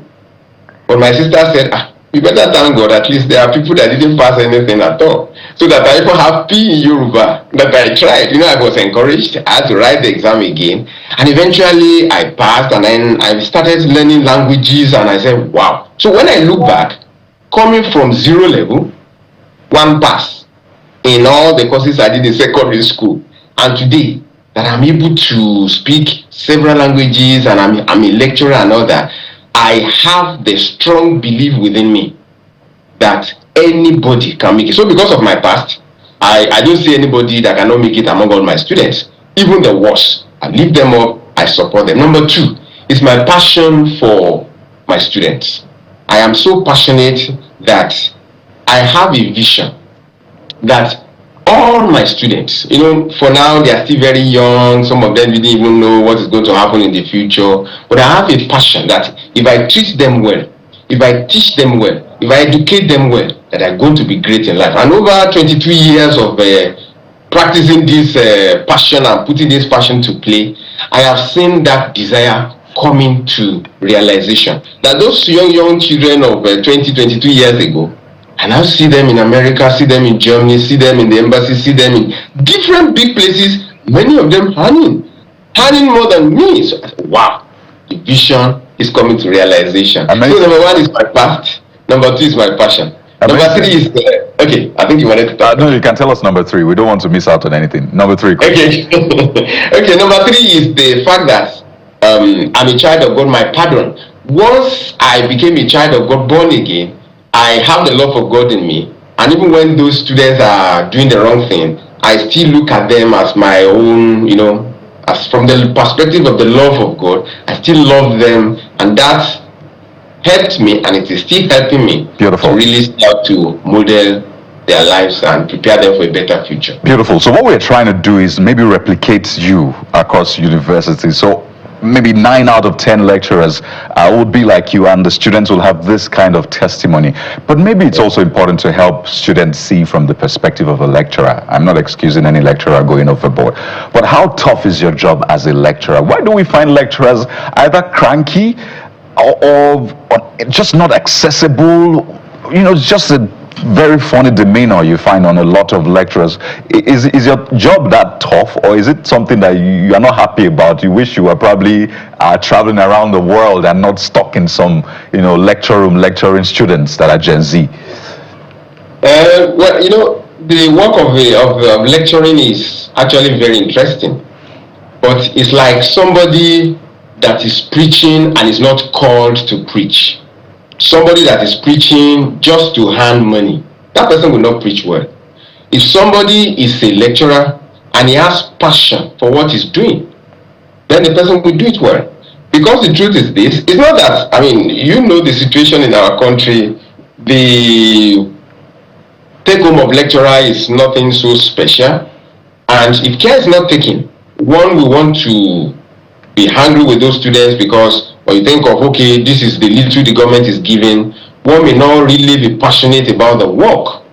But my sister said, you better thank God, at least there are people that didn't pass anything at all. So that I even have P in Yoruba, that I tried. I was encouraged. I had to write the exam again. And eventually I passed, and then I started learning languages, and I said, wow. So when I look back, coming from 0 level, 1 pass in all the courses I did in secondary school, and today that I'm able to speak several languages, and I'm a lecturer and all that, I have the strong belief within me that anybody can make it. So because of my past, I don't see anybody that cannot make it among all my students. Even the worst, I lift them up, I support them. Number 2 is my passion for my students. I am so passionate that I have a vision that all my students, for now they are still very young, some of them didn't even know what is going to happen in the future, but I have a passion that if I treat them well, if I teach them well, if I educate them well, that are going to be great in life. And over 22 years of practicing this passion and putting this passion to play, I have seen that desire coming to realization. That those young children of 22 years ago, I now see them in America, see them in Germany, see them in the embassy, see them in different big places, many of them earning more than me. So, wow, the vision is coming to realization. Amazing. So number 1 is my past, number 2 is my passion. Amazing. Number 3 is, okay, I think you wanted to talk. No, you can tell us number 3. We don't want to miss out on anything. Number 3. Okay. Okay, number 3 is the fact that I'm a child of God, my pardon. Once I became a child of God, born again, I have the love of God in me, and even when those students are doing the wrong thing, I still look at them as my own, as from the perspective of the love of God. I still love them, and that helped me, and it is still helping me. Beautiful. To really start to model their lives and prepare them for a better future. Beautiful. So what we're trying to do is maybe replicate you across universities. So maybe 9 out of 10 lecturers would be like you, and the students will have this kind of testimony. But maybe it's also important to help students see from the perspective of a lecturer. I'm not excusing any lecturer going overboard, but how tough is your job as a lecturer? Why do we find lecturers either cranky or just not accessible? It's just a very funny demeanor you find on a lot of lecturers. Is your job that tough, or is it something that you are not happy about? You wish you were probably traveling around the world and not stuck in some, lecture room lecturing students that are Gen Z? Well, the work of lecturing is actually very interesting, but it's like somebody that is preaching and is not called to preach. Somebody that is preaching just to hand money, that person will not preach well. If somebody is a lecturer and he has passion for what he's doing, then the person will do it well. Because the truth is this, it's not that, the situation in our country, the take-home of lecturer is nothing so special, and if care is not taken, one will want to be angry with those students because when you think of, okay, this is the little the government is giving, one may not really be passionate about the work.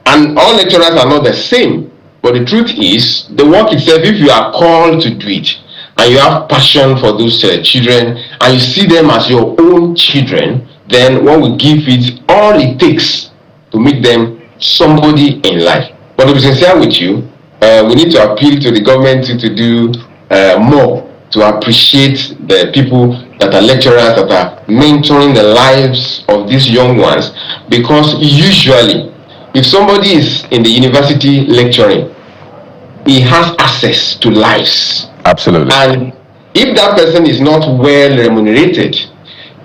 And all lecturers are not the same, but the truth is, the work itself, if you are called to do it, and you have passion for those children, and you see them as your own children, then one will give it all it takes to make them somebody in life. But to be sincere with you, we need to appeal to the government to do more to appreciate the people that are lecturers, that are mentoring the lives of these young ones, because usually if somebody is in the university lecturing, he has access to lives. Absolutely. And if that person is not well remunerated,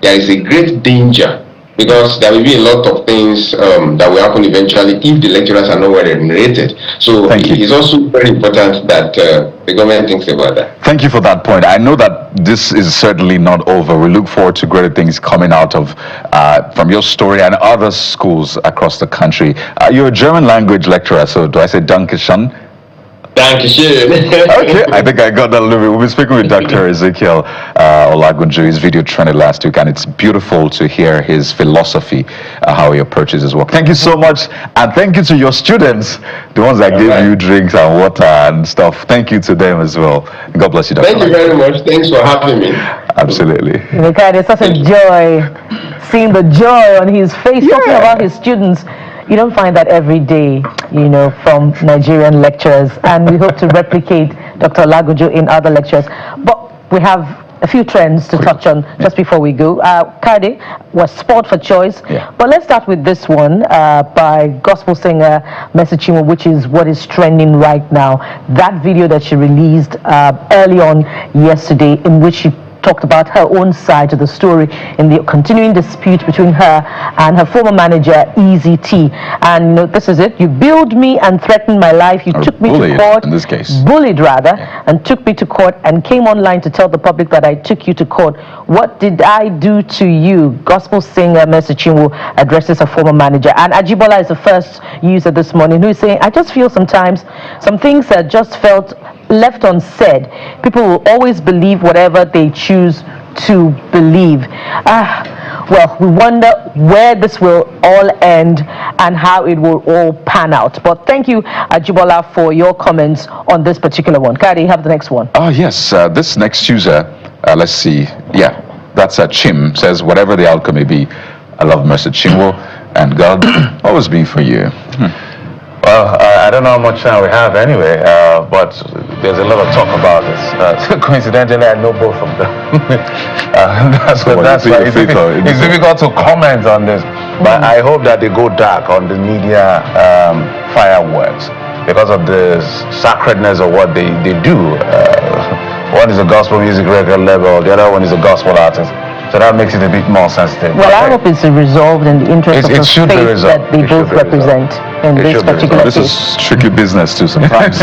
there is a great danger, because there will be a lot of things that will happen eventually if the lecturers are not well remunerated. So it's also very important that the government thinks about that. Thank you for that point. I know that this is certainly not over. We look forward to great things coming out of from your story and other schools across the country. You're a German language lecturer, so do I say Dankeschön? Dankeschön. Okay, I think I got that a little bit. We've been speaking with Dr. Ezekiel Olagunju. His video trended last week, and it's beautiful to hear his philosophy, how he approaches his work. Thank you so much, and thank you to your students, the ones that gave you drinks and water and stuff. Thank you to them as well. God bless you, Dr. Thank you very much. Thanks for having me. Absolutely. It's such a joy seeing the joy on his face talking about his students. You don't find that every day, from Nigerian lecturers, and we hope to replicate Dr. Olagunju in other lectures. But we have a few trends to touch on just before we go. Kade was sport for choice, but let's start with this one by gospel singer Mercy Chinwo, which is what is trending right now. That video that she released early on yesterday, in which she talked about her own side to the story in the continuing dispute between her and her former manager, EZT. And this is it. You billed me and threatened my life. You took me to court, in this case. Bullied rather, and took me to court and came online to tell the public that I took you to court. What did I do to you? Gospel singer Mercy Chinwo addresses her former manager. And Ajibola is the first user this morning who is saying, I just feel sometimes some things that just felt left unsaid. People will always believe whatever they choose to believe. Well, we wonder where this will all end and how it will all pan out. But thank you, Ajibola, for your comments on this particular one. Kari, you have the next one. Oh, yes. This next user, let's see. Yeah, that's Chim, says, whatever the outcome may be, I love Mercy Chinwo, and God always be for you. Well, I don't know how much time we have anyway, but there's a lot of talk about this. Coincidentally, I know both of them. That's why it's difficult to comment on this. But I hope that they go dark on the media fireworks because of the sacredness of what they do. One is a gospel music record label, the other one is a gospel artist. So that makes it a bit more sensitive. Well, I hope it's resolved in the interest of the faith that they both represent in this particular case. This is tricky business too sometimes.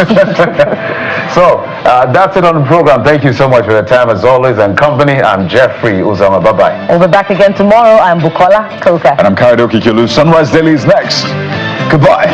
So that's it on the program. Thank you so much for your time as always and company. I'm Jeffrey Uzama. Bye-bye. We'll be back again tomorrow. I'm Bukola Toka. And I'm Kaido Kikilu. Sunrise Daily is next. Goodbye.